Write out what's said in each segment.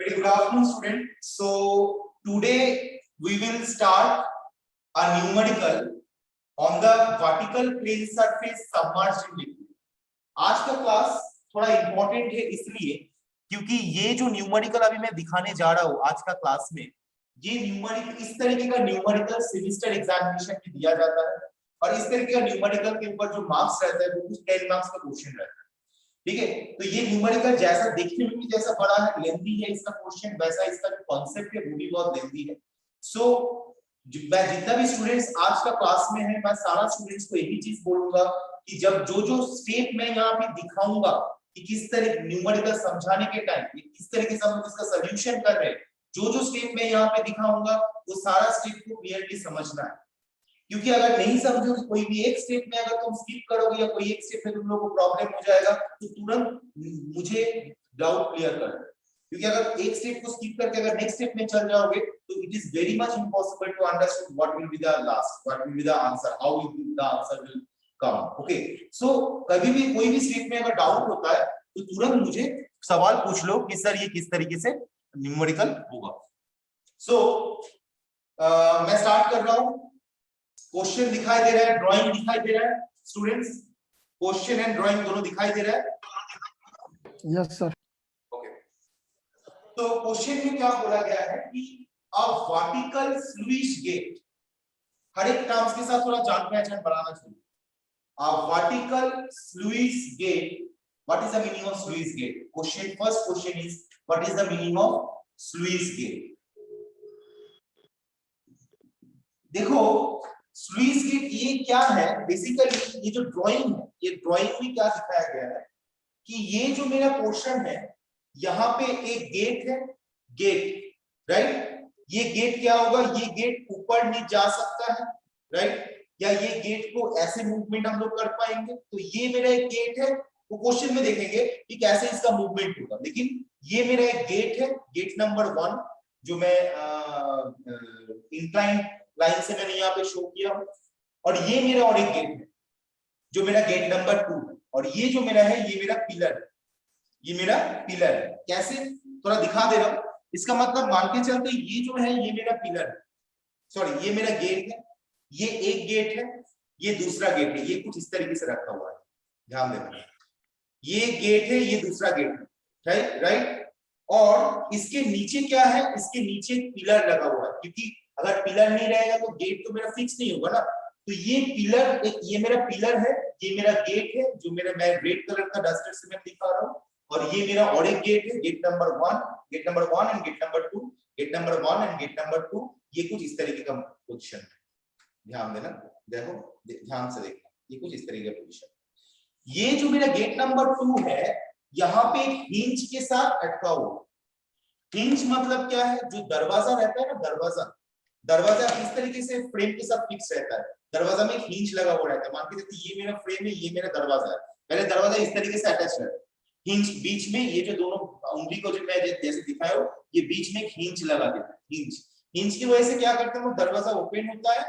Very good afternoon, student. So today we will start a numerical on the vertical plane surface submerged in liquid. आज का class थोड़ा important है इसलिए क्योंकि ये जो न्यूमेरिकल अभी मैं दिखाने जा रहा हूँ आज का क्लास में, ये न्यूमेरिकल इस तरीके का न्यूमेरिकल सेमेस्टर एग्जामिनेशन में दिया जाता है और इस तरीके का न्यूमेरिकल के ऊपर जो मार्क्स रहता है वो कुछ 10 मार्क्स का क्वेश्चन रहता है। ठीक है, तो ये न्यूमेरिकल जैसा देखने में भी जैसा बड़ा है, लेंथी है इसका क्वेश्चन, वैसा इसका जो कॉन्सेप्ट है वो भी बहुत लेंथी है। सो मैं जितना भी स्टूडेंट्स आज का क्लास में है, मैं सारा स्टूडेंट्स को एक ही चीज बोलूंगा कि जब जो स्टेप मैं यहाँ पे दिखाऊंगा कि किस तरह न्यूमेरिकल समझाने के टाइम किस तरीके से हम इसका सॉल्यूशन कर रहे हैं, जो स्टेप मैं यहाँ पे दिखाऊंगा वो सारा स्टेप को क्लियरली समझना है। क्योंकि अगर नहीं समझोगे, कोई भी एक स्टेप में अगर तुम स्किप करोगे या कोई एक स्टेप में तुम लोगों को प्रॉब्लम हो जाएगा तो तुरंत मुझे डाउट क्लियर कर दो। क्योंकि अगर एक स्टेप को स्किप करके अगर नेक्स्ट स्टेप में चल जाओगे तो it is very much impossible to understand what will be the last, what will be the answer, how will the answer will come. Okay, so कभी भी कोई भी स्टेप में अगर डाउट होता है तो तुरंत मुझे सवाल पूछ लो कि सर ये किस तरीके से न्यूमेरिकल होगा। सो मैं स्टार्ट कर रहा हूं। क्वेश्चन दिखाई दे रहा है, ड्राइंग दिखाई दे रहा है स्टूडेंट्स, क्वेश्चन एंड ड्राइंग दोनों दिखाई दे रहा है? Yes sir. ओके, तो क्वेश्चन में क्या बोला गया है कि अ वर्टिकल स्लुइस गेट, हर एक टर्म्स के साथ थोड़ा जान पहचान बढ़ाना चाहिए। A vertical sluice gate, what is the meaning of sluice gate? Question, first question is what is the meaning of sluice gate? देखो स्लुइस गेट ये क्या है, बेसिकली ये जो ड्राइंग है, ये ड्राइंग में क्या दिखाया गया है कि ये जो मेरा पोर्शन है यहाँ पे एक गेट है, गेट, राइट? ये गेट क्या होगा, ये गेट ऊपर नीचे जा सकता है, राइट? या ये गेट को ऐसे मूवमेंट हम लोग कर पाएंगे। तो ये मेरा एक गेट है, वो क्वेश्चन में देखेंगे कि कैसे इसका मूवमेंट होगा। लेकिन ये मेरा एक गेट है, गेट नंबर 1 जो मैं इंक्लाइन लाइन से मैंने यहाँ पे शो किया हूं, और ये मेरा और एक गेट है जो मेरा गेट नंबर 2 है, और ये जो मेरा है ये मेरा पिलर है, ये मेरा पिलर है। कैसे, थोड़ा दिखा दे रहा हूं। इसका मतलब मान के चलते ये जो है ये मेरा पिलर है, सॉरी ये मेरा गेट है, ये एक गेट है, ये दूसरा गेट है, ये कुछ इस तरीके से रखा हुआ है, ध्यान देना। ये गेट है, ये दूसरा गेट है, राइट? और इसके नीचे क्या है, इसके नीचे पिलर लगा हुआ है, क्योंकि अगर पिलर नहीं रहेगा तो गेट तो मेरा फिक्स नहीं होगा ना। तो ये पिलर, ये मेरा पिलर है, ये मेरा गेट है जो मेरा, मैं रेड कलर का डस्टर से मैं दिखा रहा हूं, और ये मेरा और एक गेट है, gate number 1, gate number 1 and gate number 2, gate number 1 and gate number 2। ये कुछ इस तरीके का पोजीशन है, ध्यान देना, देखो ध्यान से देखना, ये कुछ इस तरीके का पोजीशन। ये जो मेरा गेट नंबर 2 है, यहाँ पे एक हिंज के साथ अटका हुआ। हिंज मतलब क्या है, जो दरवाजा रहता है ना, दरवाजा इस तरीके से फ्रेम के साथ फिक्स रहता है, दरवाजा में एक हिंज लगा हुआ रहता है। मान के चलते ये मेरा फ्रेम है, ये मेरा दरवाजा है, पहले दरवाजा इस तरीके से अटैच है, हिंज बीच में, ये जो दोनों उंगली को जो मैं जैसे दिखाया हूं, ये बीच में एक हिंज लगा देता है। हिंज की वजह से क्या करते हैं, दरवाजा ओपन होता है,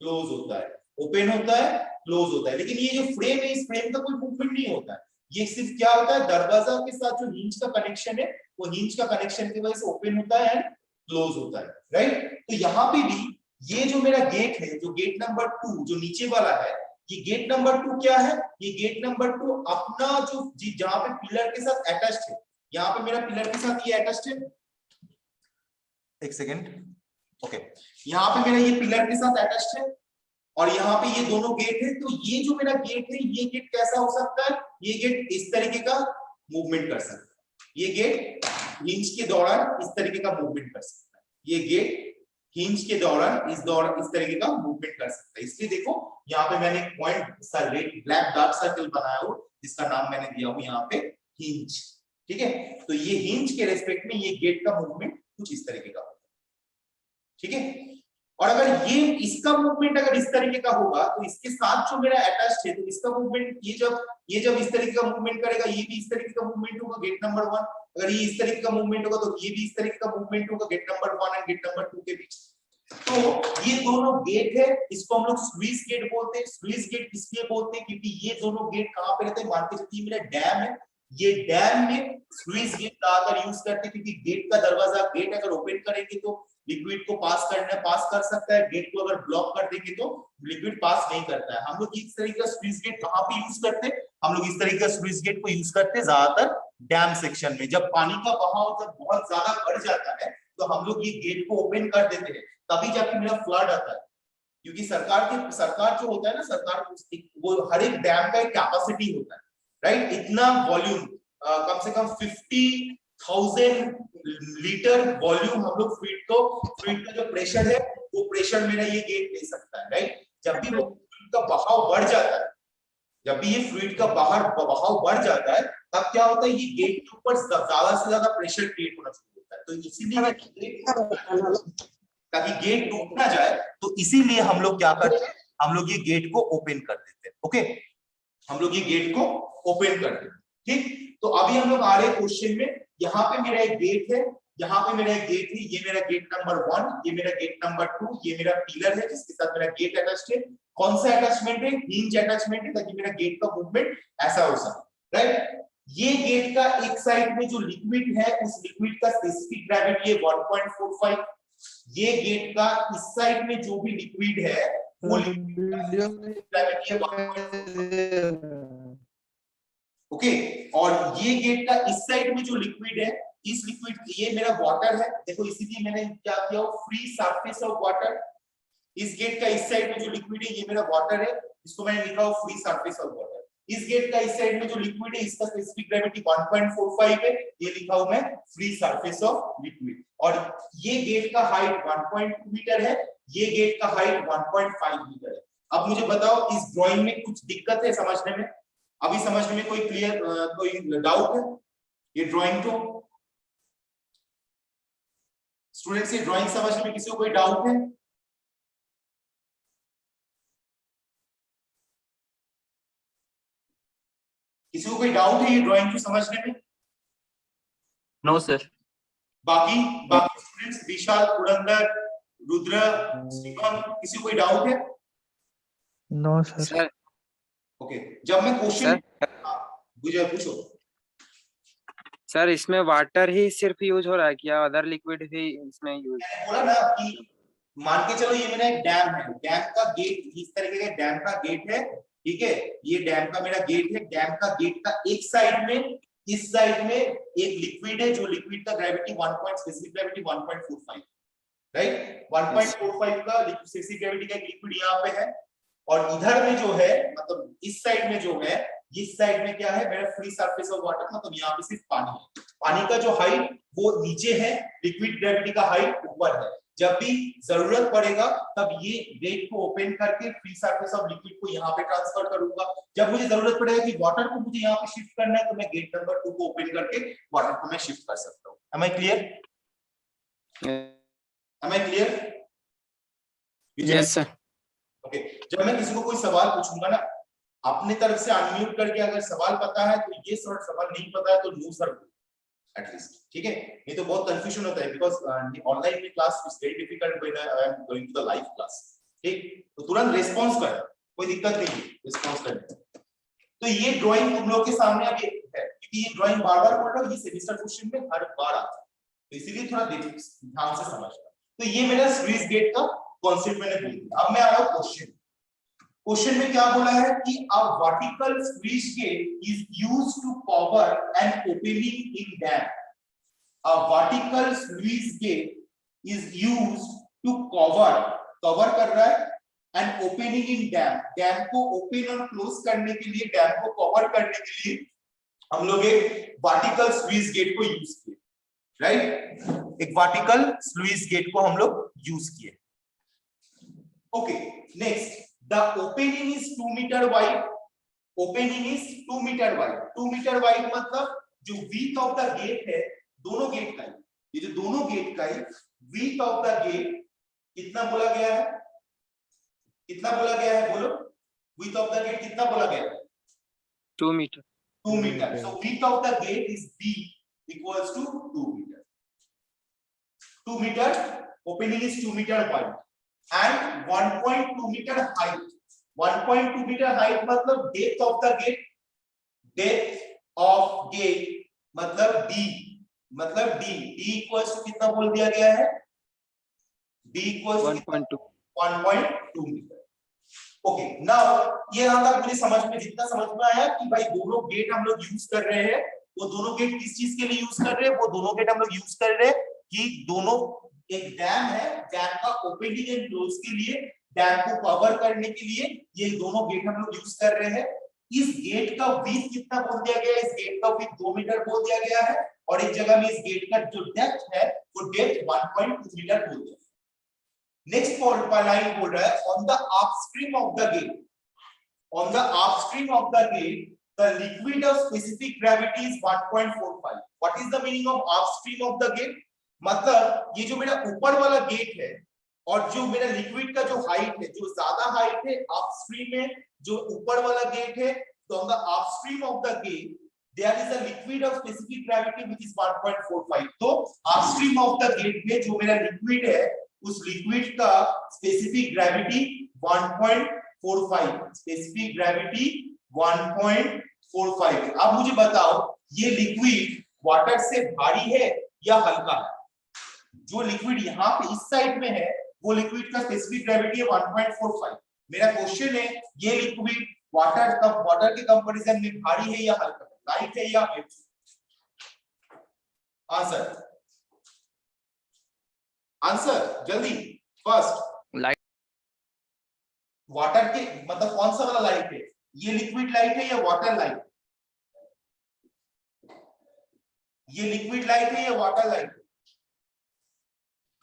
क्लोज होता है, ओपन होता है, क्लोज होता है। लेकिन ये जो फ्रेम है, इस फ्रेम का कोई मूवमेंट नहीं होता है, ये सिर्फ क्या होता है, दरवाजा के साथ जो हिंज का कनेक्शन है, वो हिंज का कनेक्शन की वजह से ओपन होता है एंड क्लोज होता है, राइट? तो यहाँ पे भी ये जो मेरा गेट है, जो गेट नंबर 2 जो नीचे वाला है, ये गेट नंबर 2 क्या है, ये गेट नंबर 2 अपना जो जहां पे पिलर के साथ अटैच्ड है, यहाँ पे मेरा पिलर के साथ ये अटैच्ड है, एक सेकेंड, ओके, यहाँ पे मेरा ये पिलर के साथ अटैच्ड है और यहाँ पे ये दोनों गेट है। तो ये जो मेरा गेट है, ये गेट कैसा हो सकता है, ये गेट इस तरीके का मूवमेंट कर सकता है, ये गेट हिंज के दौरान इस तरीके का मूवमेंट कर सकता है, ये गेट हिंज के दौरान इस तरीके का मूवमेंट कर सकता है। इसलिए देखो यहाँ पे मैंने एक पॉइंट सा रेड ब्लैक डार्क सर्कल बनाया हो, जिसका नाम मैंने दिया हूं यहाँ पे हिंज, ठीक है? तो ये हिंज के रेस्पेक्ट में ये गेट का मूवमेंट कुछ इस तरीके का होगा, ठीक है? और अगर ये इसका मूवमेंट अगर इस तरीके का होगा तो इसके साथ जो मेरा अटैच्ड है, तो इसका मूवमेंट, ये जब इस तरीके का मूवमेंट करेगा, ये भी इस तरीके का मूवमेंट होगा, गेट नंबर 1। अगर ये इस तरीके का मूवमेंट होगा तो ये भी इस तरीके का मूवमेंट होगा, gate number 1 and gate number 2 के बीच। तो ये दोनों गेट है, इसको हम लोग स्लुइस गेट बोलते हैं। स्लुइस गेट इसलिए बोलते हैं क्योंकि ये दोनों गेट कहां पे रहते हैं, मान के चलिए मेरा डैम है, ये डैम में स्लुइस गेट ज्यादातर यूज करते हैं क्योंकि गेट का दरवाजा, गेट अगर ओपन करेंगे तो लिक्विड को पास कर सकता है, गेट को अगर ब्लॉक कर देंगे तो लिक्विड पास नहीं करता है। हम लोग इस तरीके का स्लुइस गेट कहां पे यूज करते हैं? हम लोग इस तरीके का स्लुइस गेट को यूज करते हैं ज्यादातर डैम सेक्शन में। जब पानी का बहाव जब बहुत ज्यादा बढ़ जाता है तो हम लोग ये गेट को ओपन कर देते हैं, तभी जाके मेरा फ्लड आता है। क्योंकि सरकार जो होता है ना, सरकार वो हर एक डैम का एक कैपेसिटी होता है, राइट? इतना वॉल्यूम, कम से कम 50,000 लीटर वॉल्यूम हम लोग फ्लूइड का जो प्रेशर है वो प्रेशर मेरा ये गेट ले सकता है, राइट? जब भी वो फ्लूइड का बहाव बढ़ जाता है, जब भी ये फ्लूइड का बहाव बढ़ जाता है, तब क्या होता है, ये गेट के ऊपर ज्यादा से ज्यादा प्रेशर क्रिएट होना शुरू होता है। तो इसीलिए ताकि गेट टूट ना जाए, तो इसीलिए हम लोग क्या करते हैं, हम लोग ये गेट को ओपन कर देते हैं। ओके, हम लोग ये गेट को ओपन कर देते हैं, ठीक? तो अभी हम लोग आ रहे हैं क्वेश्चन में। यहाँ पे मेरा एक गेट है, यहाँ पे मेरा एक गेट है, ये मेरा गेट नंबर 1, ये मेरा गेट नंबर 2, ये मेरा पिलर है जिसके साथ मेरा गेट अटैच्ड है। कौन सा अटैचमेंट है? हिंज अटैचमेंट है, ताकि मेरा गेट का मूवमेंट ऐसा हो सके, राइट? ये गेट का एक साइड में जो लिक्विड है, उस लिक्विड का स्पेसिफिक ग्रेविटी है 1.45। ये गेट का इस साइड में जो भी लिक्विड है वो ग्रेविटी है 1.45। ओके, और ये गेट का इस साइड में जो लिक्विड है, इस लिक्विड, ये मेरा वाटर है, देखो इसीलिए मैंने क्या किया, फ्री सरफेस ऑफ वाटर। इस गेट का इस साइड में जो लिक्विड है ये मेरा वाटर है, इसको मैंने लिखा फ्री सरफेस ऑफ वाटर। इस गेट का इस साइड में जो लिक्विड है, इसका स्पेसिफिक ग्रेविटी 1.45 है, ये लिखा हूं मैं फ्री सरफेस ऑफ लिक्विड। और ये गेट का हाइट 1.2 मीटर है, ये गेट का हाइट 1.5 मीटर है। अब मुझे बताओ, इस ड्राइंग में कुछ दिक्कत है समझने में? अभी समझने में कोई क्लियर, कोई डाउट है? ये ड्राइंग को स्टूडेंट्स, ये ड्राइंग समझने में किसी को कोई डाउट है? किसी को कोई डाउट है ये ड्राइंग को समझने में? No sir. बाकी स्टूडेंट्स, विशाल, पुरंदर, रुद्र, शिवम, किसी को कोई डाउट है? No sir. ओके, जब मैं क्वेश्चन मुझे पूछो सर, इसमें वाटर ही सिर्फ यूज हो रहा है क्या? अदर लिक्विड भी इसमें यूज? बोला ना कि मान के चलो ये मेरा एक डैम है, डैम का गेट इस तरीके का डैम का गेट है, ठीक है? ये डैम का मेरा गेट है, डैम का गेट का एक साइड में, इस साइड में एक लिक्विड है, जो लिक्विड का ग्रेविटी 1.45, राइट? 1.45 का स्पेसिफिक ग्रेविटी का लिक्विड यहाँ पे है। और इधर में जो है, मतलब इस साइड में जो है, इस साइड में क्या है, मेरा फ्री सरफेस ऑफ वाटर, मतलब यहाँ पे सिर्फ पानी है। पानी का जो हाइट वो नीचे है, लिक्विड ग्रेविटी का हाइट ऊपर है। जब भी जरूरत पड़ेगा तब ये गेट को ओपन करके फ्री सरफेस ऑफ लिक्विड को यहाँ पे ट्रांसफर करूंगा। जब मुझे जरूरत पड़ेगा कि वाटर को मुझे यहाँ पे शिफ्ट करना है, तो मैं गेट नंबर 2 को ओपन करके वाटर को मैं शिफ्ट कर सकता हूँ। Am I clear? Am I clear? Yes sir. Okay, जब मैं किसी को कोई सवाल पूछूंगा ना, अपने तरफ से अनम्यूट करके अगर सवाल पता है तो ये सर, सवाल नहीं पता है तो नो सर एटलीस्ट, ठीक है? नहीं तो बहुत कंफ्यूजन होता है, बिकॉज़ ऑनलाइन में class is very difficult when I am going to the live class, ठीक? तो तुरंत रिस्पांस कर, कोई दिक्कत नहीं है रिस्पांस करने। तो ये ड्राइंग तुम लोग के सामने अभी है, क्योंकि ये ड्राइंग बार-बार पढ़ रहा हूं, ये सेमेस्टर क्वेश्चन में हर बार आता है, तो इसीलिए थोड़ा ध्यान से समझना। तो ये मेरा स्लुइस गेट का कॉन्सेप्ट मैंने बोल दिया। अब मैं आ रहा हूं क्वेश्चन में क्या बोला है कि a vertical sluice gate is used to cover an opening in dam. A vertical sluice gate is used to cover कर रहा है an opening in dam. Dam को ओपन और क्लोज करने के लिए, डैम को कवर करने के लिए हम लोग एक वर्टिकल स्लुइस गेट को यूज किए, राइट? एक वर्टिकल स्लुइस गेट को हम लोग यूज किए। Okay, next, the opening is 2 meter wide. Opening is 2 meter wide. 2 meter wide मतलब जो width of the gate है, दोनों गेट का, ये जो दोनों गेट का है, width of the gate कितना बोला गया है? कितना बोला गया है बोलो? width of the gate कितना बोला गया है? 2 metre. 2 meter. So width of the gate is B equals to 2 meter. 2 meter. Opening is 2 meter wide. And 1.2 meter height. 1.2 meter height मतलब depth of the gate. Depth of gate मतलब D equals to कितना बोल दिया गया है, D equals 1.2 metre. Okay, now ये यहां तक मुझे समझ में जितना समझ में आया कि भाई दोनों गेट हम लोग यूज कर रहे हैं, वो दोनों गेट किस चीज के लिए यूज कर रहे हैं, वो दोनों गेट हम लोग यूज कर रहे हैं कि दोनों एक डैम है, डैम का ओपनिंग एंड क्लोज के लिए, डैम को कवर करने के लिए ये दोनों गेट हम लोग यूज कर रहे हैं। इस गेट का विड्थ कितना बोल दिया गया है, इस गेट का विड्थ 2 मीटर बोल दिया गया है, और एक जगह में इस गेट का जो डेप्थ है वो डेप्थ 1.2 मीटर बोल दिया। नेक्स्ट लाइन बोल रहा है on the upstream of the gate, on the upstream of the gate the liquid of specific gravity is 1.45. what is the meaning of upstream of the gate? मतलब ये जो मेरा ऊपर वाला गेट है और जो मेरा लिक्विड का जो हाइट है, जो ज्यादा हाइट है अपस्ट्रीम में, जो ऊपर वाला गेट है, तो on the upstream of the gate there is a liquid of specific gravity which is 1.45. तो upstream of the gate में जो मेरा लिक्विड है उस लिक्विड का स्पेसिफिक ग्रेविटी 1.45, स्पेसिफिक ग्रेविटी 1.45। अब मुझे बताओ ये लिक्विड वाटर से भारी है या हल्का है? जो लिक्विड यहाँ पे इस साइड में है वो लिक्विड का स्पेसिफिक ग्रेविटी है 1.45। मेरा क्वेश्चन है ये लिक्विड वाटर के कंपैरिजन में भारी है या हल्का है, लाइट है या वेट? आंसर जल्दी, फर्स्ट लाइट। वाटर के मतलब कौन सा वाला लाइट है, ये लिक्विड लाइट है या वाटर लाइट? ये लिक्विड लाइट है या वाटर लाइट?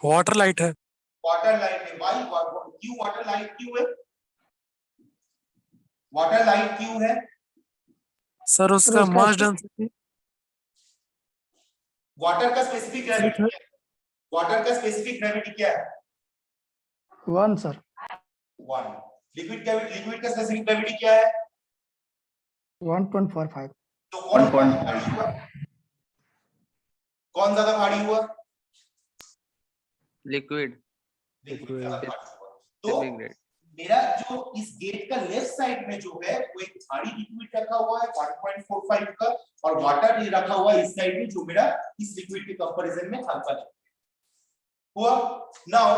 वाटर लाइट है। वाटर लाइट है। वाई क्यों वाटर लाइट क्यों है? वाटर लाइट क्यों है सर उसका मास डेंसिटी। वाटर का स्पेसिफिक ग्रेविटी क्या है? वाटर का स्पेसिफिक ग्रेविटी क्या है? 1 सर। 1। लिक्विड का स्पेसिफिक ग्रेविटी क्या है? 1.45। तो कौन भारी हुआ? कौन ज्यादा भारी हुआ? लिक्विड। तो मेरा जो इस गेट का लेफ्ट साइड में जो है वो एक भारी लिक्विड रखा हुआ है 1.45 का, और वाटर रखा हुआ है इस साइड में जो मेरा इस लिक्विड के कंपैरिजन में हल्का हुआ। Now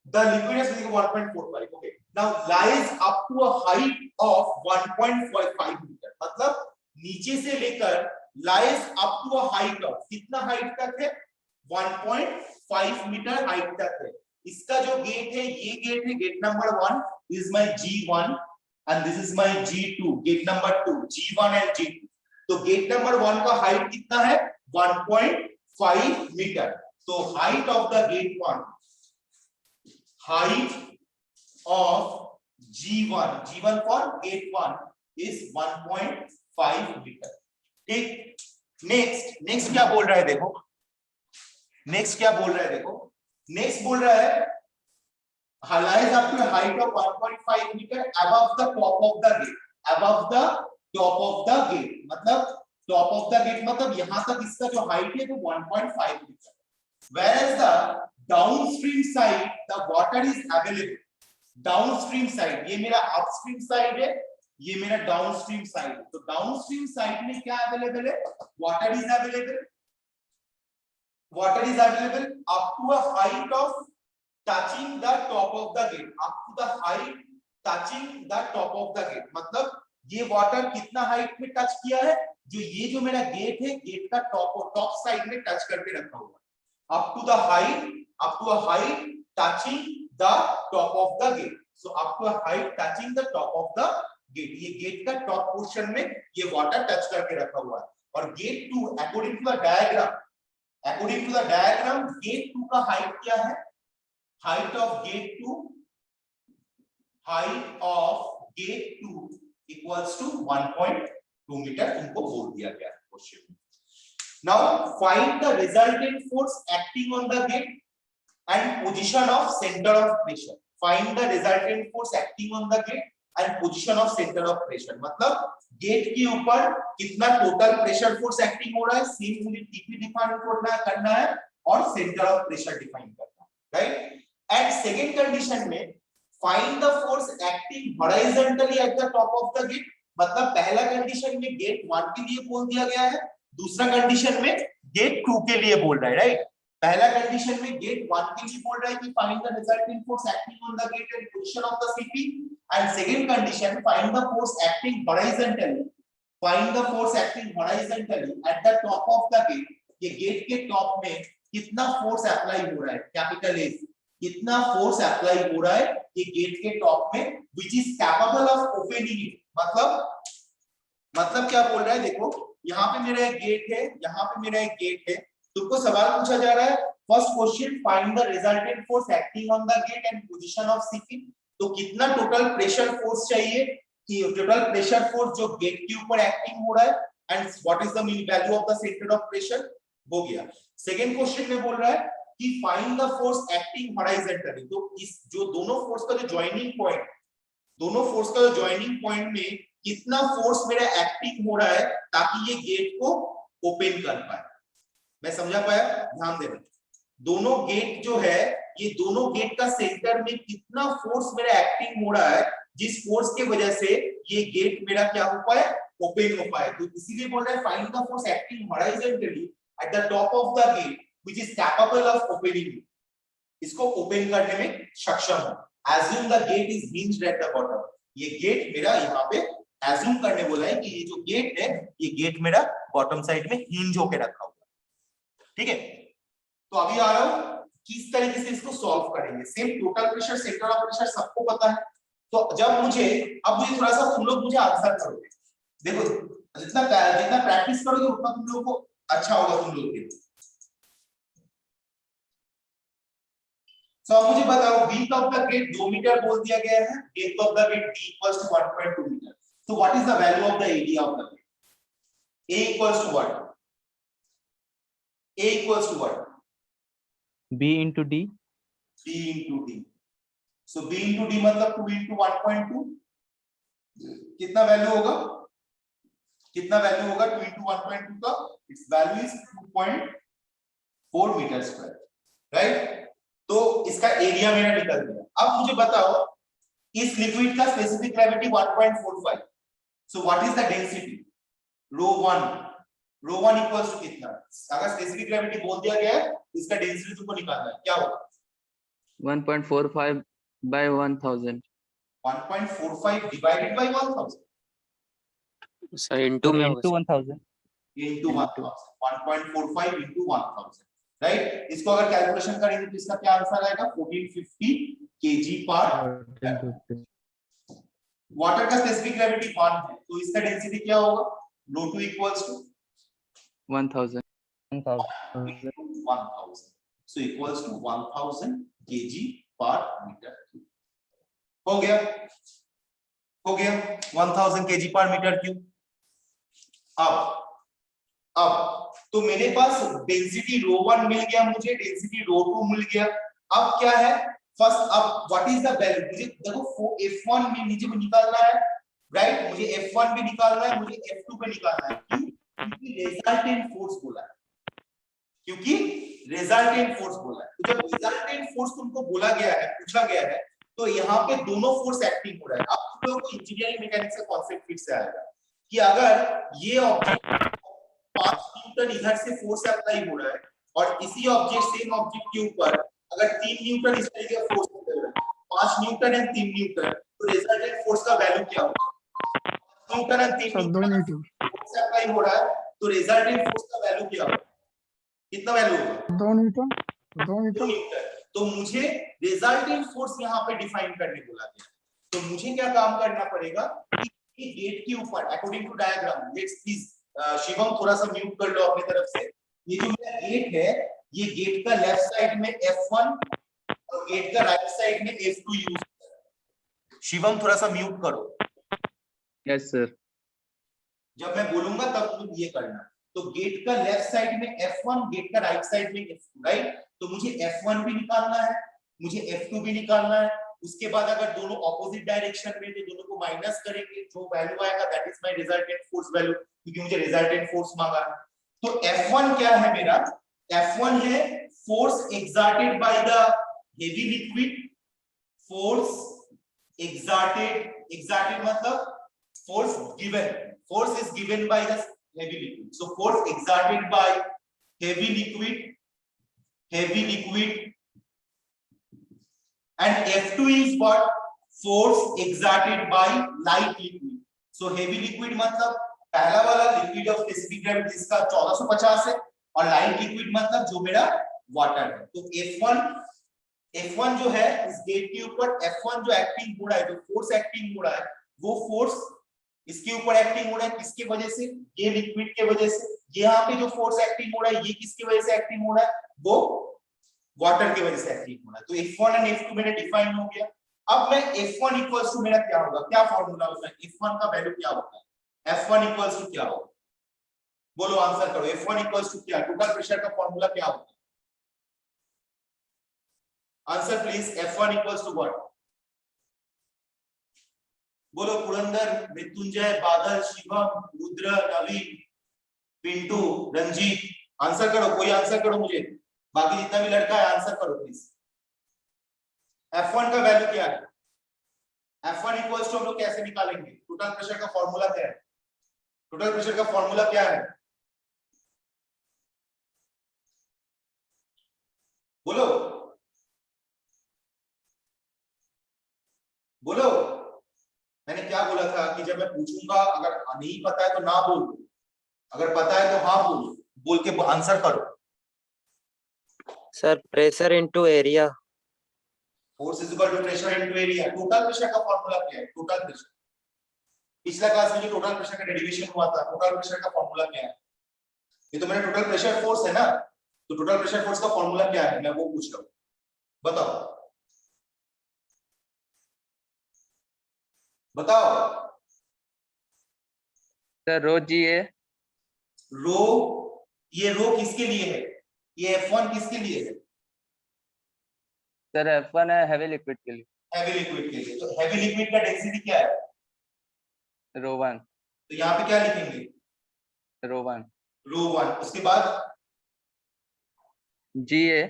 the liquid is 1.45. okay, now lies up to a height of 1.45 meter. मतलब नीचे से लेकर lies up to a height of कितना हाइट तक है? 1.5 मीटर हाइट तक है। इसका जो गेट है ये गेट है, gate number 1 is my G1 and this is my G2, gate number 2 G1 and G2। तो गेट नंबर 1 का हाइट कितना है? 1.5 मीटर। तो height of the gate 1, height of G1 for gate 1 is 1.5 meter। ठीक, next क्या बोल रहा है देखो, नेक्स्ट बोल रहा है lies up to a height of 1.5 meter above the top of the gate, above the top of the gate मतलब top of the gate मतलब यहां तक इसका जो हाइट है वो 1.5 metre. whereas the downstream side the water is available, downstream side ये मेरा upstream side है, ये मेरा downstream side है। तो downstream side में क्या अवेलेबल है? water is available up to a height of touching the top of the gate, up to the height touching the top of the gate मतलब ये वाटर कितना हाइट में touch किया है? जो ये जो मेरा गेट है, गेट का टॉप साइड में टच करके रखा हुआ है, up to a height touching the top of the gate। so up to a height touching the top of the gate, ये गेट का टॉप पोर्शन में ये वाटर टच करके रखा हुआ है। और gate 2 according to the diagram gate 2 का हाइट क्या है? Height of gate 2 equals to 1.2 metre इनको बोल दिया गया है क्वेश्चन में। Now find the resultant force acting on the gate and position of center of pressure. Find the resultant force acting on the gate and position of center of pressure। मतलब gate के ऊपर कितना total pressure force acting हो रहा है, same मुझे TP define करना है और सेंटर ऑफ प्रेशर डिफाइन करना है, राइट। एंड सेकंड कंडीशन में find the force acting horizontally at the top of the gate, मतलब पहला कंडीशन में गेट 1 के लिए बोल दिया गया है, दूसरा कंडीशन में गेट 2 के लिए बोल रहा है, राइट। पहला कंडीशन में गेट 1 के लिए बोल रहा है कि find the resultant force acting on the gate and position of the CP, and second condition find the force acting horizontally, find the force acting horizontally at the top of the gate. ये gate के top में कितना force apply हो रहा है, capital A, कितना force apply हो रहा है ये गेट के टॉप में, which is capable of opening it. मतलब क्या बोल रहा है, देखो यहाँ पे मेरा एक गेट है, यहाँ पे मेरा एक गेट है, तुमको सवाल पूछा जा रहा है first question, find the resultant force acting on the gate and position of CP. तो कितना टोटल प्रेशर फोर्स चाहिए, कि टोटल प्रेशर फोर्स जो गेट के ऊपर एक्टिंग हो रहा है, and what is the mean value of the centre of pressure, हो गया। सेकंड क्वेश्चन में बोल रहा है कि find the force acting horizontally. तो इस जो दोनों फोर्स का जो जॉइनिंग पॉइंट, दोनों फोर्स का जो जॉइनिंग पॉइंट में कितना फोर्स मेरा एक्टिंग हो रहा है ताकि ये गेट को ओपन कर पाए। मैं समझा पाया, ध्यान देना। दोनों गेट जो है, ये दोनों गेट का सेंटर में कितना फोर्स मेरा एक्टिंग हो रहा है, जिस फोर्स के वजह से ये गेट मेरा क्या हो पाए, ओपन हो पाए। तो इसीलिए बोल रहा है find the force acting horizontally at the top of the gate which is capable of opening, इसको ओपन करने में सक्षम हो। Assume the gate is hinged at the bottom। ये गेट मेरा यहाँ पे assume करने बोला है कि ये जो गेट है, ये गेट मेरा बॉटम साइड में हिंज होके रखा हुआ है, ठीक है। तो अभी आ रहा हूँ किस तरीके से इसको सॉल्व करेंगे। Same total pressure, centre of pressure सबको पता है, तो जब मुझे थोड़ा सा तुम लोग मुझे आंसर करोगे, देखो जितना प्रैक्टिस करोगे उतना तुम लोग को अच्छा होगा तुम लोग के लिए। मुझे बताओ width of the gate 2 metre बोल दिया गया है, depth of the gate d equals to 1.2 metre. So what is the value of the area of the gate? a equals to what? a equals to what? b into d। b into d। सो b into d मतलब 2 into 1.2, कितना value होगा? कितना value होगा 2 into 1.2 का? Its value is 2.4 metre square, right. तो इसका area मेरा निकल गया। अब मुझे बताओ इस लिक्विड का specific gravity 1.45। So what is the density? ρ1 equals to कितना? अगर स्पेसिफिक ग्रेविटी बोल दिया गया है, इसका डेंसिटी तुमको निकालना है, क्या होगा? 1.45 by 1000। 1.45 divided by 1000 sir into में into 1000। into 1000, 1.45 into 1000, right. इसको अगर कैलकुलेशन करेंगे तो इसका क्या आंसर आएगा? 1450 kg पर। वाटर का स्पेसिफिक ग्रेविटी 1 है, तो इसका डेंसिटी क्या होगा? ρ2 equals to 1000। So equals to 1000 kg per meter. हो गया 1000 kg पर मीटर क्यूब। अब तो मेरे पास डेंसिटी ρ1 मिल गया, मुझे डेंसिटी ρ2 मिल गया। अब क्या है फर्स्ट, अब व्हाट इज द वैल्यू? मुझे देखो F1 में नीचे में निकालना है, राइट। मुझे F1 भी निकालना है, मुझे F2 पे निकालना है। क्यों? क्योंकि रिजल्टेंट फोर्स बोला है, क्योंकि रिजल्टेंट फोर्स बोला है। तो जब रिजल्टेंट फोर्स तुमको बोला गया है, पूछा गया है, तो यहाँ पे दोनों फोर्स एक्टिंग हो रहा है। अब तुम लोगों को इंजीनियरिंग मैकेनिक्स का कॉन्सेप्ट फिर से आएगा कि अगर ये ऑब्जेक्ट 5 न्यूटन इधर से फोर्स अप्लाई हो रहा है और इसी ऑब्जेक्ट सेम ऑब्जेक्ट के ऊपर अगर 3 न्यूटन इस तरीके का फोर्स अप्लाई हो रहा है, 5 न्यूटन एंड 3 न्यूटन, तो रिजल्टेंट फोर्स का वैल्यू क्या होगा? Newton and 3 Newton force apply हो रहा है, तो रिजल्टेंट फोर्स का वैल्यू क्या होगा? कितना वैल्यू होगा? 2 न्यूटन। तो मुझे रिजल्टेंट फोर्स यहाँ पे डिफाइन करने बोला गया, तो मुझे क्या काम करना पड़ेगा कि गेट के ऊपर according to diagram, let's please Shivam थोड़ा सा म्यूट कर लो अपनी तरफ से। ये जो मेरा गेट है, ये गेट का लेफ्ट साइड में F1 और गेट का राइट साइड में F2 यूज कर। शिवम थोड़ा सा म्यूट करो। Yes sir. जब मैं बोलूंगा तब तुम ये करना। तो गेट का लेफ्ट साइड में F1, गेट का राइट साइड में F2, राइट। तो मुझे F1 भी निकालना है, मुझे F2 भी निकालना है। उसके बाद अगर दोनों ऑपोजिट डायरेक्शन में, तो दोनों को माइनस करेंगे, जो वैल्यू आएगा that is my resultant force value, क्योंकि मुझे रिजल्टेंट फोर्स मांगा है। तो F1 क्या है मेरा? F1 है force exerted by the heavy liquid, force exerted मतलब force is given by the heavy liquid. So force exerted by heavy liquid, and F2 is what? Force exerted by light liquid. So heavy liquid मतलब पहला वाला liquid of specific gravity इसका 1450 है, और light liquid मतलब जो मेरा water है। तो F1 जो है इस गेट के ऊपर, F1 जो एक्टिंग हो रहा है, जो फोर्स एक्टिंग हो रहा है, वो फोर्स इसके ऊपर एक्टिंग हो रहा है किसके वजह से? ये लिक्विड के वजह से। यहाँ पे जो फोर्स एक्टिंग हो रहा है ये किसकी वजह से एक्टिंग हो रहा है? वो वाटर की वजह से एक्टिंग हो रहा है। तो F1 एंड F2 मेरा डिफाइन हो गया। अब मैं F1 इक्वल्स टू मेरा क्या होगा, क्या फॉर्मूला होता है, F1 का वैल्यू क्या होता है, F1 इक्वल्स टू क्या होगा, बोलो आंसर करो। F1 इक्वल्स टू क्या, टोटल प्रेशर का फॉर्मूला क्या होता है? Answer please. F1 equals to what? बोलो पुरंदर, मृत्युंजय, बादल, शिवम, रुद्र, नवीन, पिंटू, रंजीत, आंसर करो, कोई आंसर करो मुझे, बाकी जितना भी लड़का है आंसर करो प्लीज। F1 का वैल्यू क्या है? F1 इक्वल्स टू हम लोग कैसे निकालेंगे? टोटल प्रेशर का फॉर्मूला क्या है? टोटल प्रेशर का फॉर्मूला क्या है? बोलो बोलो। मैंने क्या बोला था कि जब मैं पूछूंगा अगर नहीं पता है तो ना बोलो, अगर पता है तो हाँ बोलो, बोल के आंसर करो। Sir pressure into area. Force is equal to pressure into area. Total pressure का फॉर्मूला क्या है? टोटल प्रेशर, पिछला क्लास में जो टोटल प्रेशर का डेरिवेशन हुआ था, टोटल प्रेशर का फॉर्मूला क्या है? ये तो मेरा टोटल प्रेशर फोर्स है ना, तो टोटल प्रेशर फोर्स का फॉर्मूला क्या है, मैं वो पूछ रहा हूँ, बताओ बताओ। सर रो जी ए। रो, ये रो किसके लिए है? ये F1 किसके लिए है? सर F1 है हैवी लिक्विड के लिए। हैवी लिक्विड के लिए। तो हैवी लिक्विड का डेंसिटी क्या है? रो1। तो यहाँ पे क्या लिखेंगे? रो1। रो1। उसके बाद जी ए।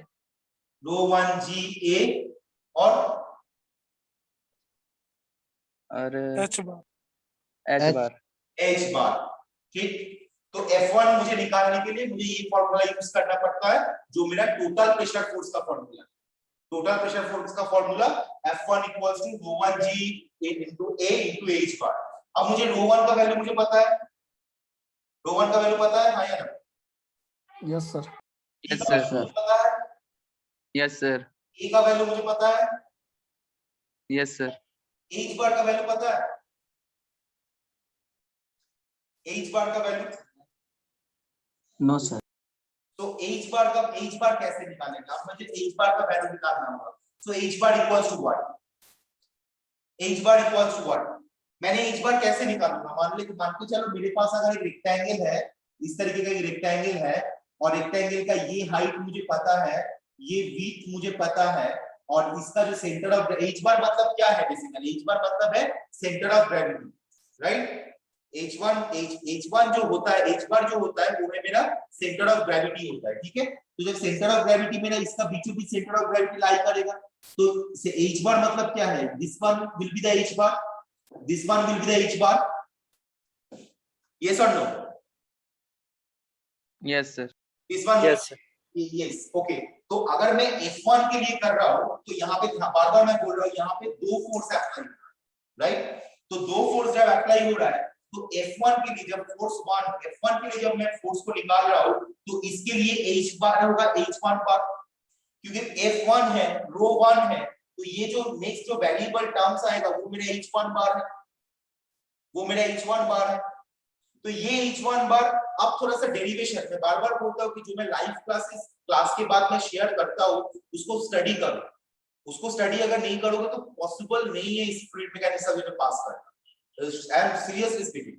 रो1 जी ए और एच बार। एच बार। ठीक, तो F1 मुझे निकालने के लिए मुझे ये फॉर्मूला यूज करना पड़ता है जो मेरा टोटल प्रेशर फोर्स का फॉर्मूला है। टोटल प्रेशर फोर्स का formula F1 equals to rho one G into A into H bar. अब मुझे रो1 का वैल्यू मुझे पता है, रो1 का वैल्यू पता है, हाँ या ना? Yes sir. Yes sir. पता है? Yes sir. ए का वैल्यू मुझे पता है, यस सर। एच बार का वैल्यू पता है, एच बार का वैल्यू? No sir. तो एच बार कैसे निकालेंगे आप? मुझे एच बार का वैल्यू निकालना होगा। So H bar equals to what? H bar equals to what? मैंने एच बार कैसे निकालूंगा? मान के चलो मेरे पास अगर एक रेक्टेंगल है, इस तरीके का एक रेक्टेंगल है, और रेक्टेंगल का ये हाइट मुझे पता है, ये विड्थ मुझे पता है, और इसका जो सेंटर ऑफ एच बार मतलब क्या है? बेसिकली एच बार मतलब है centre of gravity, right? H1 जो होता है, H बार जो होता है वो है मेरा सेंटर ऑफ ग्रेविटी होता है, ठीक है? तो जब सेंटर ऑफ ग्रेविटी मेरा इसका बीचों बीच सेंटर ऑफ ग्रेविटी लाई करेगा, तो H बार मतलब क्या है? This one will be the H bar, this one will be the H bar, yes और no? Yes sir. This one, yes yes, okay. तो अगर मैं F1 के लिए कर रहा हूं तो यहाँ पे बार बार मैं बोल रहा हूँ यहाँ पे दो फोर्स अप्लाई, राइट? तो दो फोर्स जब अप्लाई हो रहा है तो F1 के लिए जब F1 के लिए जब मैं फोर्स को निकाल रहा हूं तो इसके लिए H बार होगा H1 बार, क्योंकि F1 है, रो1 है, तो ये जो नेक्स्ट जो वेरिएबल टर्म्स आएगा वो मेरा H1 बार है, वो मेरा H1 बार है। तो ये H1 बार, अब थोड़ा सा डेरिवेशन में बार बार बोलता हूँ कि जो मैं लाइव क्लास के बाद में शेयर करता हूँ उसको स्टडी करो, उसको स्टडी अगर नहीं करोगे तो पॉसिबल नहीं है इस फ्लूइड मैकेनिक्स में पास करना। I am seriously speaking,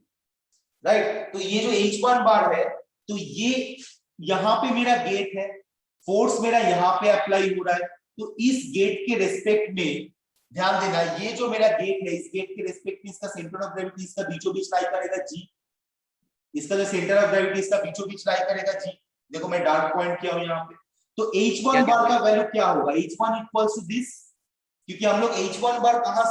right? तो ये जो H1 बार है, तो ये यहाँ पे मेरा गेट है, फोर्स मेरा यहाँ पे अप्लाई हो रहा है, तो इस गेट के रेस्पेक्ट में ध्यान देना, ये जो मेरा गेट है, इस गेट के रेस्पेक्ट में इसका सेंटर ऑफ ग्रेविटी इसका बीचों बीच लाई करेगा G, इसका जो सेंटर ऑफ ग्रेविटी इसका बीचों बीच लाई करेगा G। देखो मैं डार्क पॉइंट किया हूं यहाँ पे। तो H1 बार का वैल्यू क्या होगा? H1 इक्वल्स टू दिस, क्योंकि हम लोग H1 बार कहां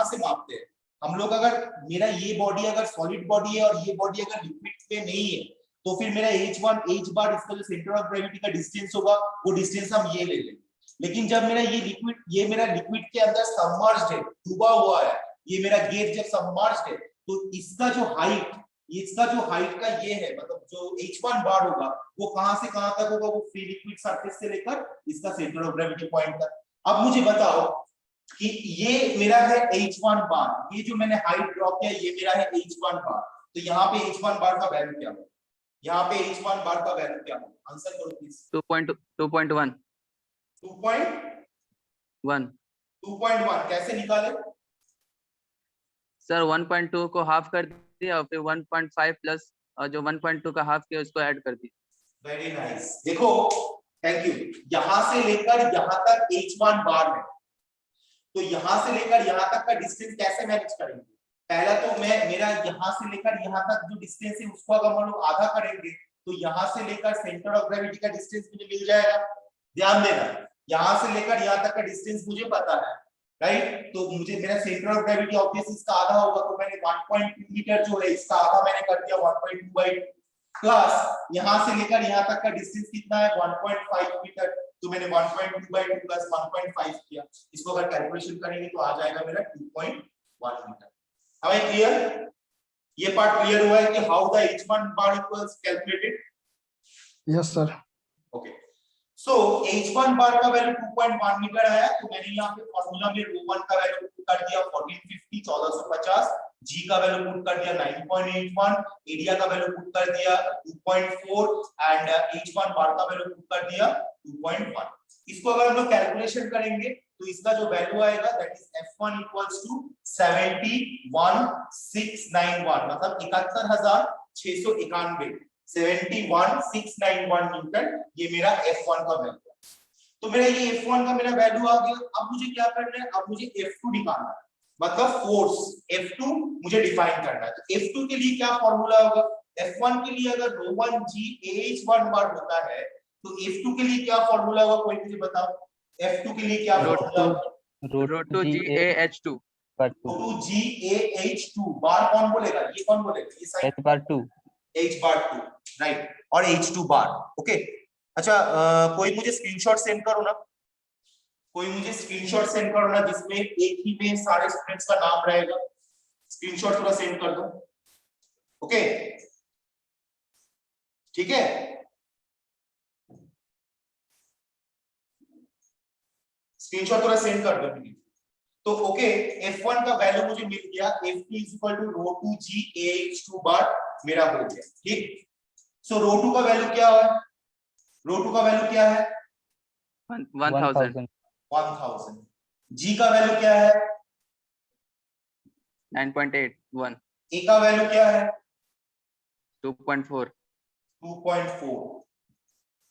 से मापते हैं? हम लोग अगर मेरा ये बॉडी अगर सॉलिड बॉडी है और ये बॉडी अगर लिक्विड पे नहीं है तो फिर मेरा h1 h बार इसका जो सेंटर ऑफ ग्रेविटी का डिस्टेंस होगा वो डिस्टेंस हम ये ले लेंगे। लेकिन जब मेरा ये मेरा लिक्विड के अंदर सबमर्ज्ड है, डूबा हुआ है, ये मेरा गेज जब सबमर्ज्ड है तो इसका जो हाइट का ये है, मतलब जो h1 बार होगा वो कहां से कहां तक होगा, वो फ्री लिक्विड सरफेस से लेकर इसका सेंटर ऑफ ग्रेविटी पॉइंट तक। अब मुझे बताओ कि ये मेरा है h1 बार, ये जो मैंने हाइट ड्रॉ किया ये मेरा है h1 बार, तो यहाँ पे h1 बार का वैल्यू क्या होगा, यहाँ पे h1 बार का वैल्यू क्या होगा, आंसर करो प्लीज। 2.1 2.1 कैसे निकाले सर? 1.2 को हाफ कर दिया और फिर 1.5 प्लस और जो 1.2 का हाफ किया उसको ऐड कर दिया। Very nice. देखो थैंक यू, यहां से लेकर यहां तक h1 बार है, तो यहां से लेकर यहां तक का डिस्टेंस कैसे मैनेज करेंगे? पहला तो मेरा यहां से लेकर यहां तक जो डिस्टेंस है उसको अगर हम लोग आधा करेंगे तो यहां से लेकर सेंटर ऑफ ग्रेविटी का डिस्टेंस मुझे मिल जाएगा। ध्यान देना, यहां से लेकर यहां तक का डिस्टेंस मुझे पता है, राइट? तो मुझे मेरा सेंटर ऑफ ग्रेविटी ऑब्वियसली इसका आधा होगा, तो मैंने 1.2 मीटर जो है इसका आधा मैंने कर दिया 1.2/2 प्लस यहां से लेकर यहां तक का डिस्टेंस कितना है 1.5 मीटर, तो मैंने 1.2/2 प्लस 1.5 किया, इसको अगर कैलकुलेशन करेंगे तो आ जाएगा मेरा 2.1 मीटर। अब आई क्लियर? ये पार्ट क्लियर हुआ है कि how the h1 bar equals calculated? Yes sir. Okay, so h1 बार का वैल्यू 2.1 मीटर आया, तो मैंने यहाँ पे फार्मूला में ρ1 का वैल्यू पुट कर दिया 1450 g का वैल्यू पुट कर दिया 9.81, एरिया का वैल्यू पुट कर दिया 2.4 एंड h1 बार का वैल्यू पुट कर दिया 2.1। इसको अगर हम लोग कैलकुलेशन करेंगे तो इसका जो वैल्यू आएगा that is f1 equals to 71691, मतलब 71691 71691 न्यूटन, ये मेरा f1 का वैल्यू है। तो मेरा ये f1 का मेरा वैल्यू आ गया। अब मुझे क्या करना है, अब मुझे f2 निकालना है, मतलब फोर्स f2 मुझे डिफाइन करना है। तो f2 के लिए क्या फॉर्मूला होगा? f1 के लिए अगर ρ1 g ah1 बार होता है तो f2 के लिए क्या फॉर्मूला होगा, कोई मुझे बताओ। f2 के लिए क्या फॉर्मूला होगा? ρ2 GAH2 ρ2 GAH2 बार कौन बोलेगा, ये कौन बोलेगा? ये साइन h बार 2 राइट, और h2 बार। ओके, अच्छा कोई मुझे स्क्रीनशॉट सेंड करो ना, कोई मुझे स्क्रीनशॉट सेंड करो ना जिसमें एक ही में सारे स्टूडेंट्स का नाम रहेगा, स्क्रीनशॉट थोड़ा सेंड कर दो। ओके ठीक है, स्क्रीनशॉट थोड़ा सेंड कर दो प्लीज। तो ओके, f1 का वैल्यू मुझे मिल गया, f2 equal to ρ2 g ah2 बार मेरा हो गया, ठीक। सो ρ2 का वैल्यू क्या है? ρ2 का वैल्यू क्या है? 1000। g का वैल्यू क्या है? 9.81 a का वैल्यू क्या है? 2.4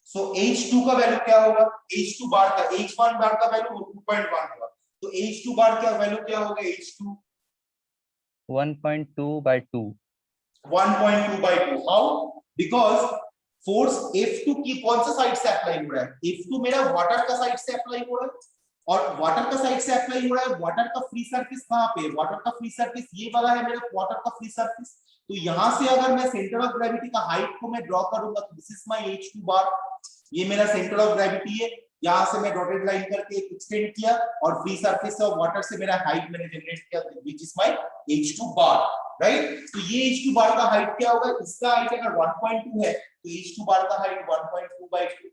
सो h2 का वैल्यू क्या होगा? h2 बार का, h1 बार का वैल्यू 2.1 होगा, तो h2 बार का वैल्यू क्या होगा? h2 1.2/2 how? Because force F2 की कौन सा साइड से अप्लाई हो रहा है? F2 मेरा वाटर का साइड से अप्लाई हो रहा है, और वाटर का साइड से अप्लाई हो रहा है। वाटर का फ्री सरफेस कहां पे है? वाटर का फ्री सरफेस ये वाला है मेरा वाटर का फ्री सरफेस। तो यहां से अगर मैं सेंटर ऑफ ग्रेविटी का हाइट को मैं ड्रॉ करूंगा तो दिस इज माय h2 बार, ये मेरा सेंटर ऑफ ग्रेविटी है। यहां से मैं डॉटेड लाइन करके एक्सटेंड किया और फ्री सरफेस ऑफ वाटर से मेरा हाइट मैंने जनरेट किया, which is my h2 bar, right. तो ये h2 बार का हाइट क्या होगा? इसका हाइट अगर 1.2 है तो h2 बार का हाइट 1.2/2,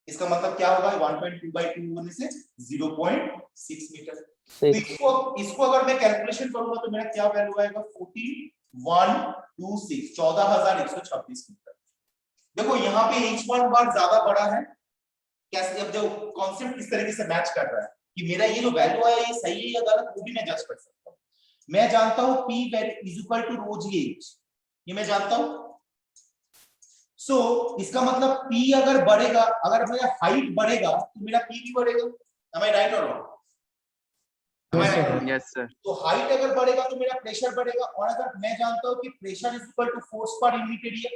इसका मतलब क्या होगा? 1.2/2 होने से 0.6 मीटर। तो इसको अगर मैं कैलकुलेशन करूंगा तो मेरा क्या वैल्यू आएगा? 14126 14126 मीटर। देखो यहाँ पे h1 बार ज्यादा बड़ा है, कैसे? अब जो कॉन्सेप्ट किस तरीके से मैच कर रहा है कि मेरा ये जो वैल्यू आया ये सही है या गलत, वो भी मैं जज कर सकता हूँ। मैं जानता हूँ p is equal to ρgh, ये मैं जानता हूँ। सो इसका मतलब p अगर बढ़ेगा, अगर मेरा हाइट बढ़ेगा तो मेरा p भी बढ़ेगा। Am I right or wrong? Yes sir. तो हाइट अगर बढ़ेगा तो मेरा प्रेशर बढ़ेगा, और अगर मैं जानता हूँ कि pressure is equal to force per unit area,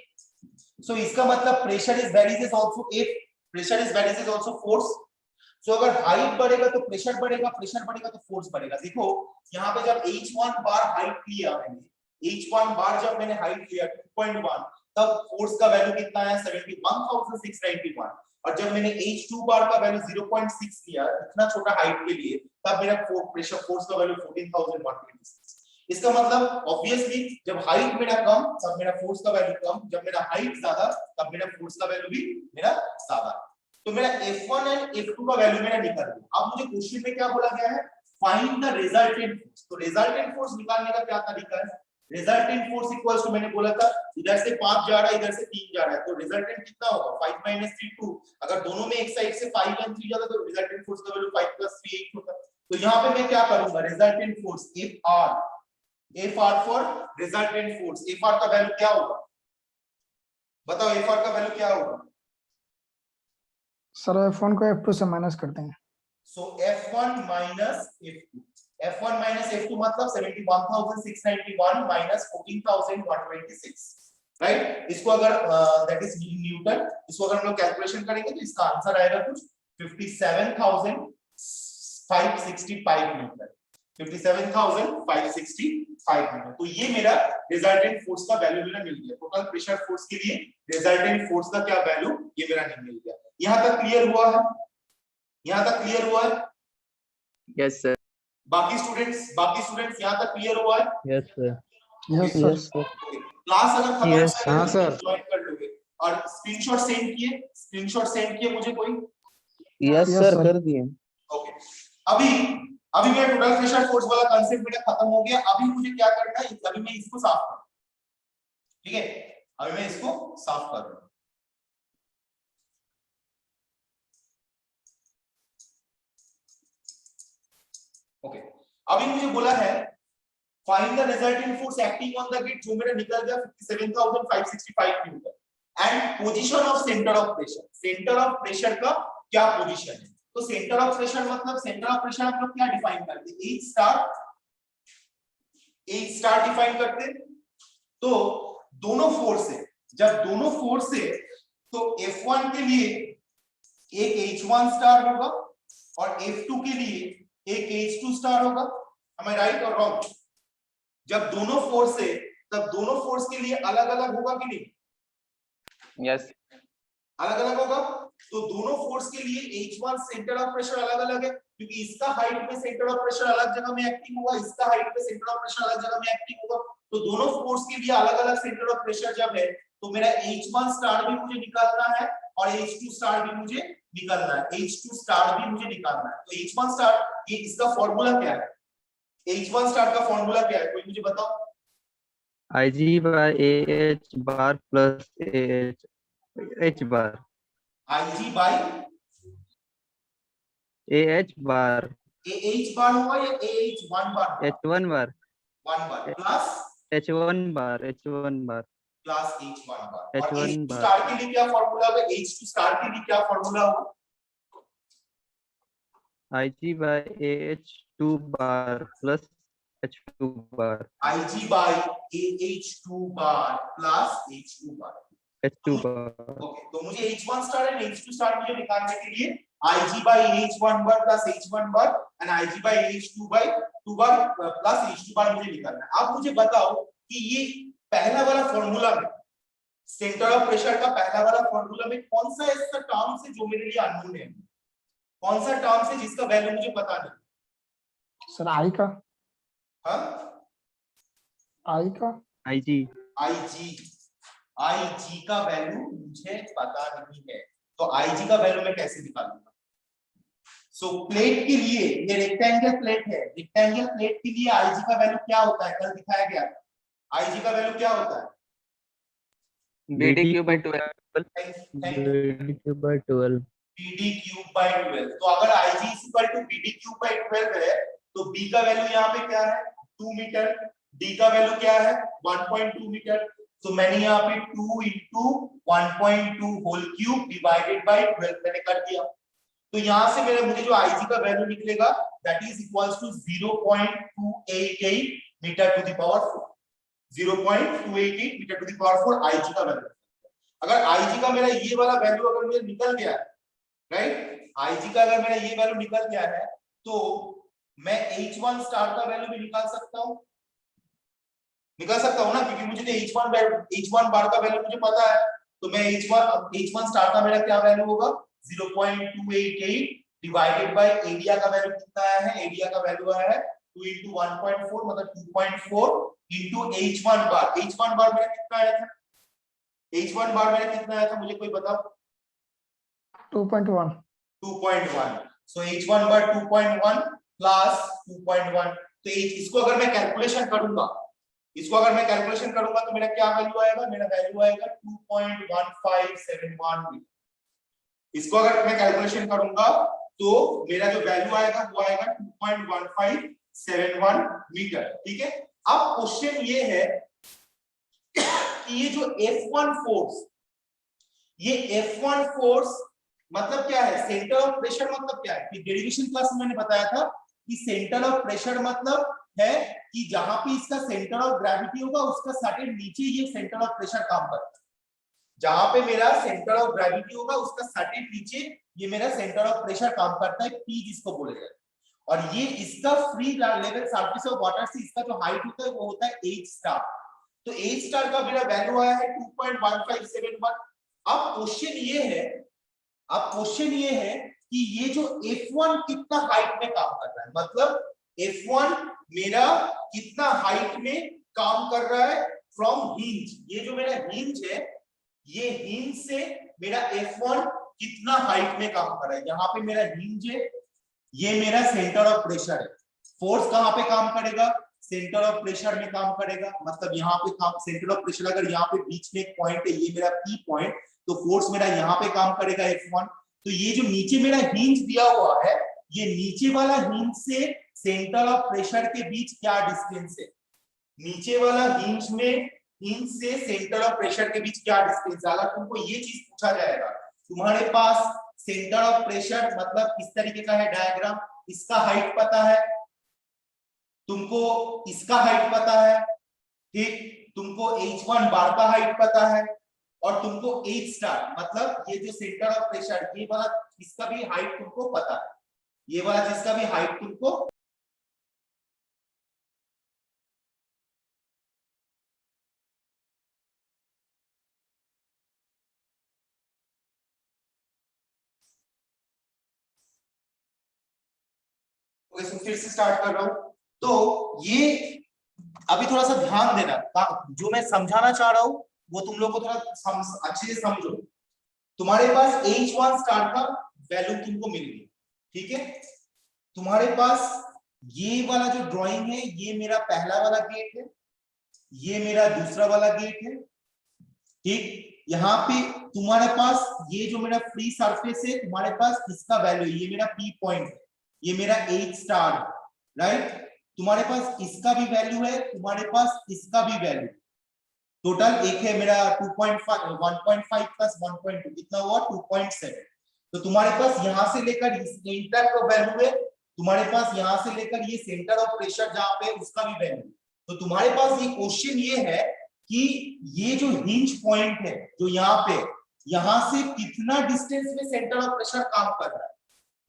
so इसका मतलब pressure is varies is also, if pressure is varies is also force, so अगर हाइट बढ़ेगा तो प्रेशर बढ़ेगा, प्रेशर बढ़ेगा तो फोर्स बढ़ेगा। देखो यहाँ पे जब h1 बार हाइट लिया मैंने, h1 बार जब मैंने हाइट लिया 2.1, तब फोर्स का वैल्यू कितना है 71,691, और जब मैंने h2 बार का वैल्यू 0.6 लिया इतना छोटा हाइट के लिए, तब मेरा प्रेशर फोर्स का वैल्यू 14,126। इसका मतलब ऑब्वियसली जब हाइट मेरा कम तब मेरा फोर्स का वैल्यू कम, जब मेरा हाइट ज्यादा तब मेरा फोर्स का वैल्यू भी मेरा ज्यादा। तो मेरा F1 एंड F2 का वैल्यू मेरा निकल गया। अब मुझे क्वेश्चन में क्या बोला गया है, फाइंड द रिजल्टेंट फोर्स। तो रिजल्टेंट फोर्स निकालने का क्या तरीका है, रिजल्टेंट फोर्स इक्वल्स टू, मैंने बोला था इधर से 5 जा रहा है इधर से 3 जा रहा है, तो रिजल्टेंट कितना होगा 5 - 3 2। अगर दोनों में एक साइड से 5 और 3 जाता तो रिजल्टेंट फोर्स का वैल्यू 5 + 3 8 होता। तो यहाँ पे मैं क्या करूंगा, resultant force Fr for resultant force, Fr का वैल्यू क्या होगा बताओ, Fr का वैल्यू क्या होगा सर F1 को F2 से माइनस कर देंगे। सो F1 minus F2, F1 minus F2 मतलब 71,691 माइनस 14,126, राइट। इसको अगर दैट इज न्यूटन, इसको अगर हम लोग कैलकुलेशन करेंगे तो इसका आंसर आएगा कुछ 57,565 न्यूटन, 57,565 न्यूटन। तो ये मेरा रिजल्टेंट फोर्स का वैल्यू मेरा मिल गया। टोटल प्रेशर फोर्स के लिए रिजल्टेंट फोर्स का क्या वैल्यू, ये मेरा मिल गया। यहां तक क्लियर हुआ है, यहां तक क्लियर हुआ है? Yes sir. बाकी स्टूडेंट्स यहां तक क्लियर हुआ है? Yes sir. Yes sir. Class अगर खत्म Yes, हो हाँ, जाए sir. ज्वाइन कर लोगे। और स्क्रीनशॉट सेंड किए मुझे कोई? Yes Yes, sir sir. कर दिए। ओके, अभी मेरा टोटल प्रेशर फोर्स वाला कांसेप्ट मेरा खत्म हो गया। अभी मुझे क्या करना है, अभी मैं इसको साफ करूं, ठीक है, अभी मैं इसको साफ कर रहा हूं। ओके, अभी मुझे बोला है find the resultant force acting on the gate, जो मेरा निकल गया 57,565 newton, and position of centre of pressure. Centre of pressure का क्या पोजीशन है, तो सेंटर ऑफ प्रेशर मतलब सेंटर ऑफ प्रेशर हम लोग क्या डिफाइन करते हैं, H स्टार डिफाइन करते हैं। तो दोनों फोर्स है, जब दोनों फोर्स है तो F1 के लिए एक H1 स्टार होगा और F2 के लिए एक H2 स्टार होगा। am I right और रॉन्ग? जब दोनों फोर्स है तब दोनों फोर्स के लिए अलग अलग होगा कि नहीं? यस अलग अलग होगा। तो दोनों फोर्स के लिए H1 सेंटर ऑफ प्रेशर अलग अलग है, क्योंकि इसका हाइट पे सेंटर ऑफ प्रेशर अलग जगह में एक्टिंग होगा, इसका हाइट पे सेंटर ऑफ प्रेशर अलग जगह में एक्टिंग होगा। तो दोनों फोर्स के लिए अलग अलग सेंटर ऑफ प्रेशर जब है तो मेरा H1 स्टार भी मुझे निकालना है और H2 स्टार भी मुझे निकालना है, H2 स्टार भी मुझे निकालना है। तो H1 स्टार, ये इसका फॉर्मूला क्या है, H1 स्टार का फॉर्मूला क्या है, कोई मुझे बताओ? IG by AH bar plus AH H bar IG by AH bar AH बार होगा या AH1 बार होगा? H1 bar 1 bar plus H1 bar H1 bar plus H1 bar. और H1 H2 bar स्टार के लिए क्या फॉर्मूला होगा, H2 स्टार के लिए क्या फॉर्मूला होगा? IG by AH2 bar plus H2 bar IG by AH2 bar plus H2 bar. H2 bar okay, तो मुझे H1 star and H2 star मुझे निकालने के लिए IG by AH1 bar plus H1 bar and IG by AH2 by 2 bar plus H2 बार मुझे निकालना है। अब मुझे बताओ कि ये पहला वाला फॉर्मूला में, सेंटर ऑफ प्रेशर का पहला वाला फॉर्मूला में कौन सा ऐसा टर्म से जो मेरे लिए अननोन है, कौन सा टर्म से जिसका वैल्यू मुझे पता नहीं? सर I का, हाँ, I का IG IG का वैल्यू मुझे पता नहीं है, तो IG का वैल्यू मैं कैसे निकालूंगा? सो प्लेट के लिए, ये रेक्टेंगल प्लेट है, रेक्टेंगल प्लेट के लिए IG का वैल्यू क्या होता है, कल दिखाया गया IG का वैल्यू क्या होता है? BD cube by 12 BD cube by 12 BD cube by 12। तो अगर IG BD क्यूब by 12 है तो B का वैल्यू यहाँ पे क्या है 2 मीटर, D का वैल्यू क्या है 1.2 मीटर। तो मैंने यहाँ पे 2 into 1.2 whole cube divided by 12 मैंने कर दिया। तो यहाँ से मेरे मुझे जो IG का वैल्यू निकलेगा that is equals to 0.288 metre to the power 4, 0.288 metre to the power 4 IG का वैल्यू। अगर IG का मेरा ये वाला वैल्यू अगर मुझे निकल गया, राइट, IG का अगर मेरा ये वैल्यू निकल गया है तो मैं H1 स्टार का वैल्यू भी निकाल सकता हूँ ना, क्योंकि मुझे तो H1 बार का वैल्यू मुझे पता है, तो मैं H1 स्टार का मेरा क्या वैल्यू होगा 0.288 डिवाइडेड बाय एरिया का वैल्यू कितना आया है, एरिया का वैल्यू आया है 2 into 1.4 मतलब 2.4 into H1 बार मेरा कितना आया था, H1 बार मेरा कितना आया था मुझे कोई बताओ 2.1 2.1 सो H1 बार 2.1 प्लस 2.1 तो इसको अगर मैं कैलकुलेशन करूंगा तो मेरा क्या वैल्यू आएगा, मेरा वैल्यू आएगा 2.1571 मीटर। इसको अगर मैं कैलकुलेशन करूंगा तो मेरा जो वैल्यू आएगा वो आएगा 2.1571 मीटर। ठीक है, अब क्वेश्चन ये है कि ये जो F1 फोर्स मतलब क्या है, सेंटर ऑफ प्रेशर मतलब क्या है, डेरिवेशन क्लास में मैंने बताया था कि सेंटर ऑफ प्रेशर मतलब है कि जहां पे इसका सेंटर ऑफ ग्रेविटी होगा उसका सर्टेन नीचे ये सेंटर ऑफ प्रेशर काम करता है, जहां पे मेरा सेंटर ऑफ ग्रेविटी होगा उसका सर्टेन नीचे ये मेरा सेंटर ऑफ प्रेशर काम करता है, P जिसको बोले जाते हैं। और ये इसका free level surface of water से इसका जो हाइट होता है वो होता है H स्टार, तो H स्टार का मेरा वैल्यू आया है 2.1571। अब क्वेश्चन ये है कि ये जो F1 कितना हाइट में काम कर रहा है, मतलब F1 मेरा कितना हाइट में काम कर रहा है फ्रॉम हिंज, ये जो मेरा हिंज है ये हिंज से मेरा F1 कितना हाइट में काम कर रहा है, यहाँ पे मेरा हिंज है, ये मेरा सेंटर ऑफ प्रेशर है, फोर्स कहाँ पे काम करेगा, सेंटर ऑफ प्रेशर में काम करेगा, मतलब यहाँ पे काम सेंटर ऑफ प्रेशर अगर यहाँ पे बीच में एक पॉइंट है ये मेरा P पॉइंट, तो फोर्स मेरा यहाँ पे काम करेगा F1। तो ये जो नीचे मेरा हिंज दिया हुआ है ये नीचे वाला हिंज से सेंटर ऑफ प्रेशर के बीच क्या डिस्टेंस है, नीचे वाला हिंज से सेंटर ऑफ प्रेशर के बीच क्या डिस्टेंस है। अगर तुमको ये चीज पूछा जाएगा, तुम्हारे पास सेंटर ऑफ प्रेशर मतलब इस तरीके का है डायग्राम, इसका हाइट पता है तुमको, इसका हाइट पता है, ठीक, तुमको H1 बार का हाइट पता है और तुमको H स्टार मतलब ये जो सेंटर ऑफ प्रेशर ये वाला इसका भी हाइट तुमको पता है, ये वाला जिसका भी हाइट तुमको फिर से स्टार्ट कर रहा हूं। तो ये अभी थोड़ा सा ध्यान देना, जो मैं समझाना चाह रहा हूं वो तुम लोग को थोड़ा अच्छे से समझो। तुम्हारे पास H1 स्टार का वैल्यू तुमको मिल गई, ठीक है, तुम्हारे पास ये वाला जो ड्राइंग है ये मेरा पहला वाला गेट है, ये मेरा दूसरा वाला गेट है, ठीक, यहाँ पे तुम्हारे पास ये जो मेरा फ्री सरफेस है तुम्हारे पास इसका वैल्यू, ये मेरा P पॉइंट है, ये मेरा H स्टार, राइट, तुम्हारे पास इसका भी वैल्यू है, तुम्हारे पास इसका भी वैल्यू, टोटल एक है मेरा 2.5 1.5 प्लस 1.2 कितना हुआ 2.7। तो तुम्हारे पास यहां से लेकर इस एंड तक का वैल्यू है, तुम्हारे पास यहां से लेकर ये सेंटर ऑफ प्रेशर जहां पे उसका भी वैल्यू। तो तुम्हारे पास ये क्वेश्चन ये है कि ये जो हिंज पॉइंट है जो यहाँ पे, यहां से कितना डिस्टेंस में सेंटर ऑफ प्रेशर काम कर रहा है।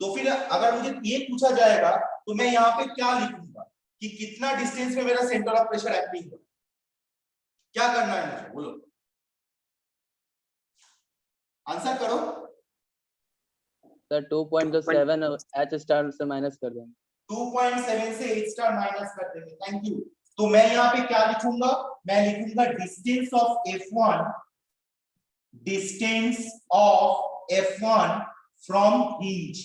तो फिर अगर मुझे ये पूछा जाएगा तो मैं यहाँ पे क्या लिखूंगा कि कितना डिस्टेंस में मेरा सेंटर ऑफ प्रेशर एक्टिंग हो, क्या करना है मुझे बोलो, आंसर करो। सर 2.7 H स्टार से माइनस कर देंगे, 2.7 से H स्टार माइनस कर देंगे, थैंक यू। तो मैं यहाँ पे क्या लिखूंगा, मैं लिखूंगा distance of F1, distance of F1 from hinge,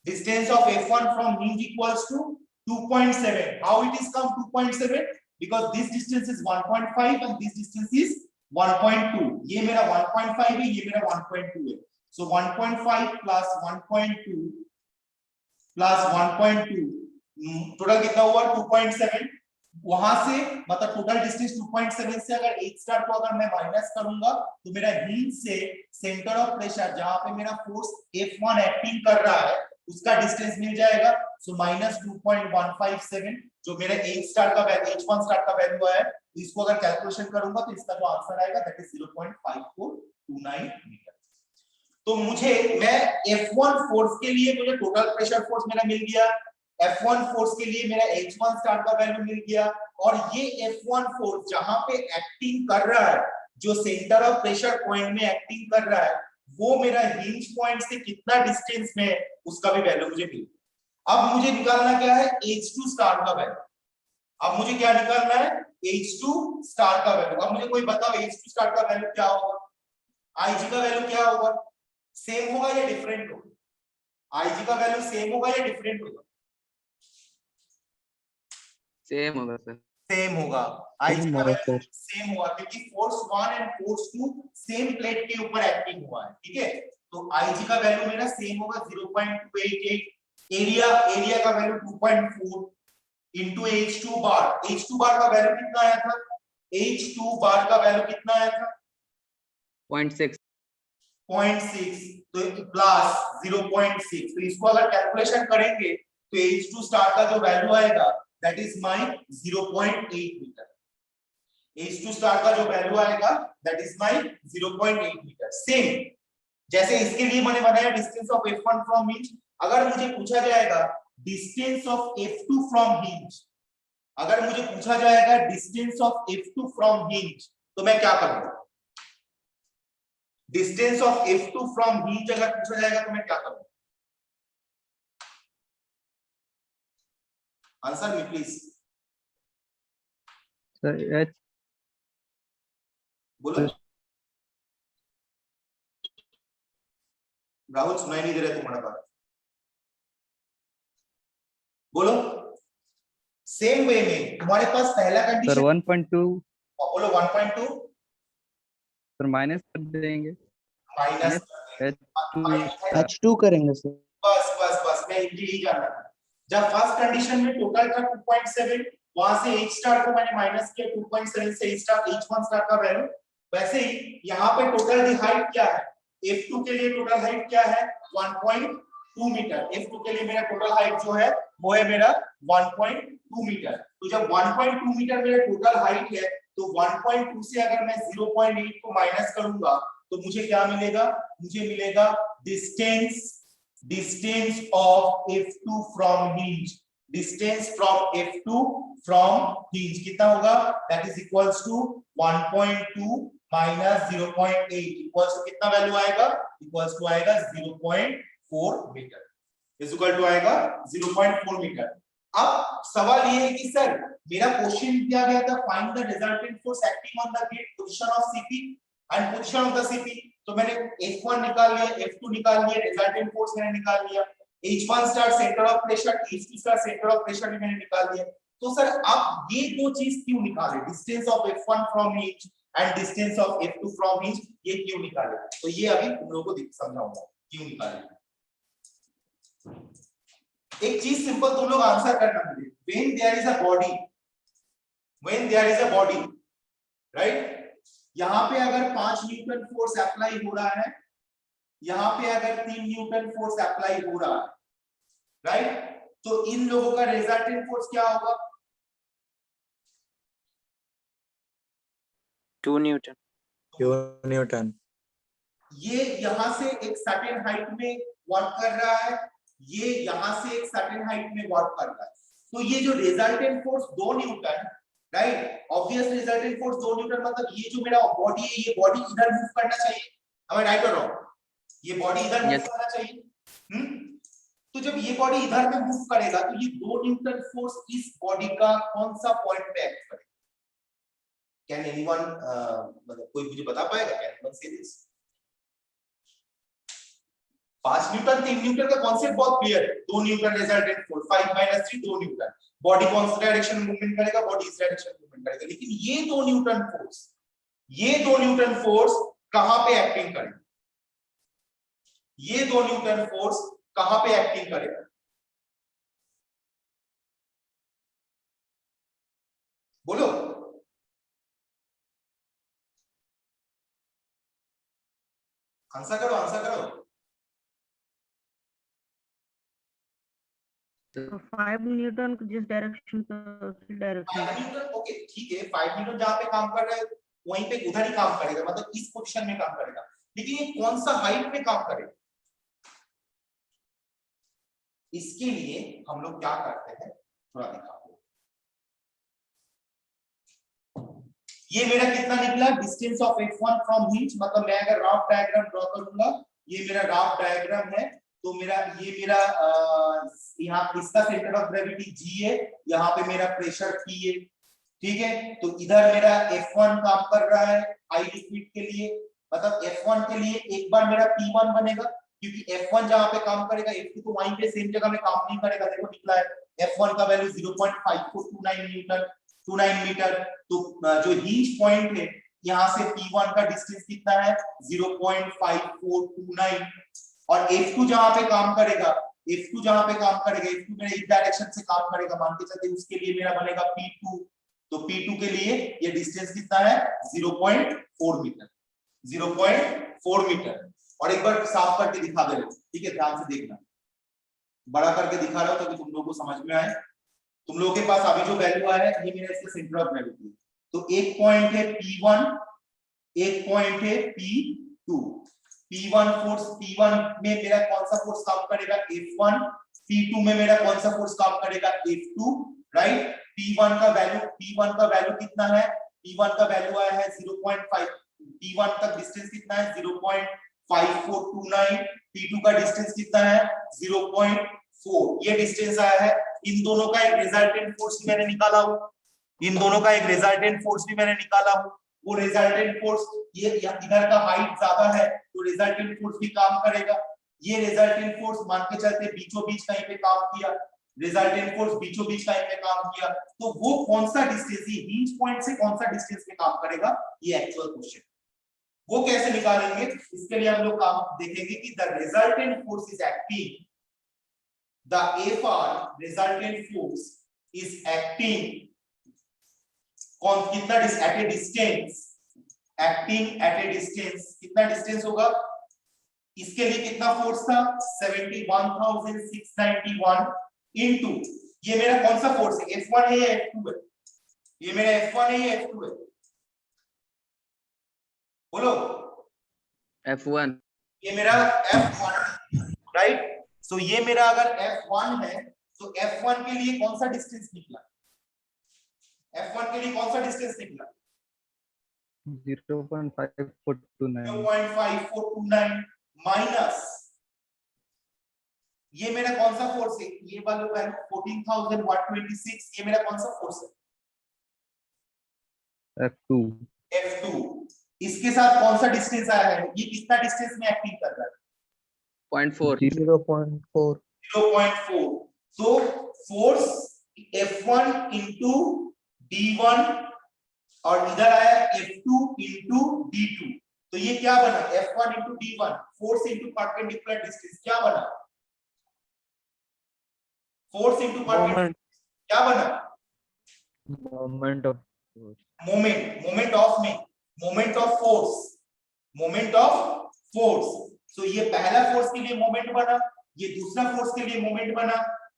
distance of F1 from hinge equals to 2.7. How it is come 2.7? Because this distance is 1.5 and this distance is 1.2. ये मेरा 1.5 है, ये मेरा 1.2 है। So 1.5 plus 1.2 plus 1.2 टोटल कितना हुआ 2.7। वहां से मतलब टोटल डिस्टेंस 2.7 से अगर H स्टार को अगर मैं माइनस करूंगा तो मेरा हिंज से सेंटर ऑफ प्रेशर जहां पे मेरा फोर्स F1 एक्टिंग कर रहा है उसका डिस्टेंस मिल जाएगा। सो माइनस 2.157 जो मेरे H स्टार का वैल्यू H1 स्टार का वैल्यू है, इसको अगर कैलकुलेशन करूंगा तो इसका जो आंसर आएगा दैट इज 0.5429 मीटर। तो मुझे मैं F1 फोर्स के लिए मुझे टोटल प्रेशर फोर्स मेरा मिल गया, F1 फोर्स के लिए मेरा H1 स्टार्ट का वैल्यू मिल गया, और ये F1 फोर्स जहां पे एक्टिंग कर रहा है, जो सेंटर ऑफ प्रेशर पॉइंट में एक्टिंग कर रहा है, वो मेरा हिंज पॉइंट से कितना डिस्टेंस में है उसका भी वैल्यू मुझे मिल गया। अब मुझे निकालना क्या है, H2 स्टार का वैल्यू। अब मुझे क्या निकालना है, H2 स्टार का वैल्यू। अब मुझे कोई बताओ H2 स्टार का वैल्यू क्या होगा, IG का वैल्यू क्या होगा, सेम होगा या डिफरेंट होगा? IG का वैल्यू सेम होगा या डिफरेंट होगा? सेम होगा सर। सेम होगा, IG का वैल्यू सेम होगा, क्योंकि force 1 and force 2 same plate के ऊपर एक्टिंग हुआ है, ठीक है। तो IG का वैल्यू मेरा सेम होगा 0.288, एरिया का वैल्यू 2.4 इनटू H2 बार। H2 बार का वैल्यू कितना आया था, H2 बार का वैल्यू कितना आया था, 0.6 तो प्लस 0.6। तो इसको अगर कैलकुलेशन करेंगे तो H2 स्टार का जो वैल्यू आएगा that is my 0.8 metre. H2 star का जो वैल्यू आएगा that is my 0.8 metre. Same जैसे इसके लिए मैंने बनाया distance of F1 from hinge. अगर मुझे पूछा जाएगा distance of F2 from hinge, अगर मुझे पूछा जाएगा distance of F2 from hinge, तो मैं क्या करूंगा? Distance of F2 from hinge अगर पूछा जाएगा तो मैं क्या करूंगा? Answer me please. Sir H बोलो राहुल, सुनाई नहीं दे रहा तुम्हारा बात, बोलो। सेम वे में तुम्हारे पास पहला सर कंडीशन 1.2 बोलो 1.2 सर माइनस कर देंगे, माइनस H2 करेंगे सर। बस मैं यही जानना था। जब फर्स्ट कंडीशन में टोटल था 2.7, वहां से H स्टार को मैंने माइनस किया 2.7 से H1 स्टार का वैल्यू, वैसे ही यहाँ पे टोटल दी हाइट क्या है, F2 के लिए टोटल हाइट क्या है 1.2 मीटर। F2 के लिए मेरा टोटल हाइट जो है वो है मेरा 1.2 मीटर। तो जब 1.2 मीटर मेरा टोटल हाइट है तो 1.2 से अगर मैं 0.8 को माइनस करूंगा तो मुझे क्या मिलेगा, मुझे मिलेगा distance of F2 from hinge. Distance from F2 from hinge कितना होगा, that is equals to 1.2 minus 0.8 equals to कितना वैल्यू आएगा, इक्वल्स टू आएगा 0.4 मीटर, इज इक्वल टू आएगा 0.4 मीटर। अब सवाल ये है कि सर मेरा क्वेश्चन दिया गया था find the resultant force acting on the gate position of CP and position of the CP। तो मैंने F1 निकाल लिया, F2 निकाल लिया, रिजल्टेंट फोर्स मैंने निकाल लिया, H1 star centre of pressure, H2 star centre of pressure भी मैंने निकाल लिया। तो सर आप ये दो चीज क्यों निकाले, distance of F1 from hinge and distance of F2 from hinge, ये क्यों निकाले? तो ये अभी तुम लोगों को समझाऊंगा क्यों निकाले। एक चीज सिंपल तुम लोग आंसर करना मुझे, when there is a body right, यहाँ पे अगर 5 न्यूटन फोर्स अप्लाई हो रहा है, यहाँ पे अगर 3 न्यूटन फोर्स अप्लाई हो रहा है, राइट, तो इन लोगों का रिजल्टेंट फोर्स क्या होगा? 2 न्यूटन। ये यहाँ से एक सर्टेन हाइट में वर्क कर रहा है, ये यहाँ से एक सर्टेन हाइट में वर्क कर रहा है, तो ये जो resultant force 2 Newton, right, obvious resultant force 2 Newton, मतलब ये जो मेरा बॉडी है ये बॉडी इधर मूव करना चाहिए, am I right or wrong? ये बॉडी इधर मूव करना चाहिए। तो जब ये बॉडी इधर में मूव करेगा तो ये 2 न्यूटन फोर्स इस बॉडी का कौन सा पॉइंट पे एक्ट करेगा? कैन एनीवन मतलब कोई मुझे बता पाएगा? कैन एनीवन से दिस? 5 न्यूटन 3 न्यूटन का कॉन्सेप्ट बहुत क्लियर है। 2 Newton resultant force, 5 - 3 2 Newton, body कौन सी डायरेक्शन में मूवमेंट करेगा, बॉडी इस डायरेक्शन में मूवमेंट करेगा। लेकिन ये 2 न्यूटन फोर्स कहां पे एक्टिंग करेगा? ये 2 न्यूटन फोर्स कहां पे एक्टिंग करेगा? बोलो। आंसर करो, आंसर करो। तो 5 न्यूटन जिस डायरेक्शन का उसी डायरेक्शन 5 न्यूटन, ओके ठीक है, 5 न्यूटन जहां पे काम कर रहा है वहीं पे उधर ही काम करेगा, मतलब इस पोजीशन में काम करेगा। लेकिन ये कौन सा हाइट में काम करेगा? इसके लिए हम लोग क्या करते हैं, थोड़ा दिखाओ। ये मेरा कितना निकला? Distance of F1 from hinge, मतलब मैं अगर राफ डायग्राम ड्रॉ करूंगा, ये मेरा राफ डायग्राम है, तो मेरा ये मेरा यहाँ इसका सेंटर ऑफ ग्रेविटी G है, यहाँ पे मेरा प्रेशर P है, ठीक है। तो इधर मेरा F1 काम कर रहा है हाई लिक्विड के लिए, मतलब F1 के लिए एक बार मेरा P1 बनेगा, क्योंकि F1 जहां पे काम करेगा F2 तो वहीं पे सेम जगह में काम नहीं करेगा। देखो निकला है F1 का वैल्यू 0.5429 मीटर। तो जो हिंज पॉइंट है यहाँ से P1 का डिस्टेंस कितना है? 0.5429। और F2 जहां पे काम करेगा, F2 मेरा इस डायरेक्शन से काम करेगा, मान के चलते उसके लिए मेरा बनेगा P2। तो P2 के लिए ये डिस्टेंस कितना है? 0.4 मीटर, 0.4 मीटर। और एक बार साफ करके दिखा दे रहे हो, ठीक है, ध्यान से देखना, बड़ा करके दिखा रहा हूं ताकि तुम लोगों को समझ में आए। तुम लोगों के पास अभी जो वैल्यू आया है ये मेरा इसका सेंटर ऑफ ग्रेविटी है। तो एक पॉइंट है P1, एक पॉइंट है P2। P1 फोर्स, P1 में मेरा कौन सा फोर्स काम करेगा? F1। P2 में मेरा कौन सा फोर्स काम करेगा? F2, right. P1 का वैल्यू कितना है? P1 का वैल्यू आया है 0.5। P1 तक डिस्टेंस कितना है? 0.5429। P2 का डिस्टेंस कितना है? 0.4। ये डिस्टेंस आया है। इन दोनों का एक रिजल्टेंट फोर्स भी मैंने निकाला हूं, वो रिजल्टेंट फोर्स, ये इधर का हाइट ज्यादा है तो रिजल्टेंट फोर्स भी काम करेगा। ये रिजल्टेंट फोर्स मान के चलते बीचों बीच कहीं पे काम किया, रिजल्टेंट फोर्स बीचों बीच कहीं पे काम किया, तो वो कौन सा डिस्टेंस, ये हिंज पॉइंट से कौन सा डिस्टेंस पे काम करेगा, ये एक्चुअल क्वेश्चन। वो कैसे निकालेंगे, इसके लिए हम लोग काम देखेंगे कि the resultant force is acting, the FR resultant force is acting कितना at a distance, acting at a distance, कितना डिस्टेंस होगा? इसके लिए कितना फोर्स था? 71,691 इनटू, ये मेरा कौन सा फोर्स है? F1 है या F2 है? ये मेरा F1 है या F2 है? बोलो। F1। ये मेरा F1, राइट। तो ये मेरा अगर F1 है तो F1 के लिए कौन सा डिस्टेंस निकला? F1 के लिए कौन सा डिस्टेंस निकला? 0.5429 माइनस ये मेरा कौन सा फोर्स है? ये वाला वैल्यू 14,126, ये मेरा कौन सा फोर्स है? F2। इसके साथ कौन सा डिस्टेंस आया है? ये कितना डिस्टेंस में एक्टिंग कर रहा है? 0.4। So force F1 into D1 और इधर आया F2 into D2, तो ये क्या बना? F1 into D1 force into perpendicular distance, क्या बना? फोर्स into परपेंडिकुलर क्या बना? Moment of force. तो ये पहला फोर्स के लिए मोमेंट बना, ये दूसरा फोर्स के लिए मोमेंट बना,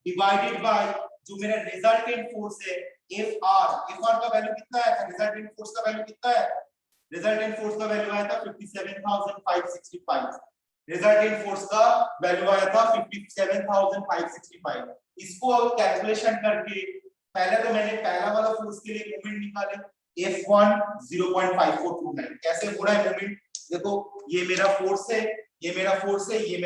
डिवाइडेड बाय जो मेरा रिजल्टेंट फोर्स है Fr का वैल्यू कितना है? रिजल्टेंट फोर्स का वैल्यू कितना है? रिजल्टेंट फोर्स का वैल्यू आया था 57,565। रिजल्टेंट फोर्स का वैल्यू आया था 57,565। इसको अब कैलकुलेशन करके पहले तो मैंने पहला वाला फोर्स के लिए मोमेंट निकाले, F1 0.5429। कैसे हो रहा है मोमेंट? देखो ये मेरा फोर्स है, ये मेरा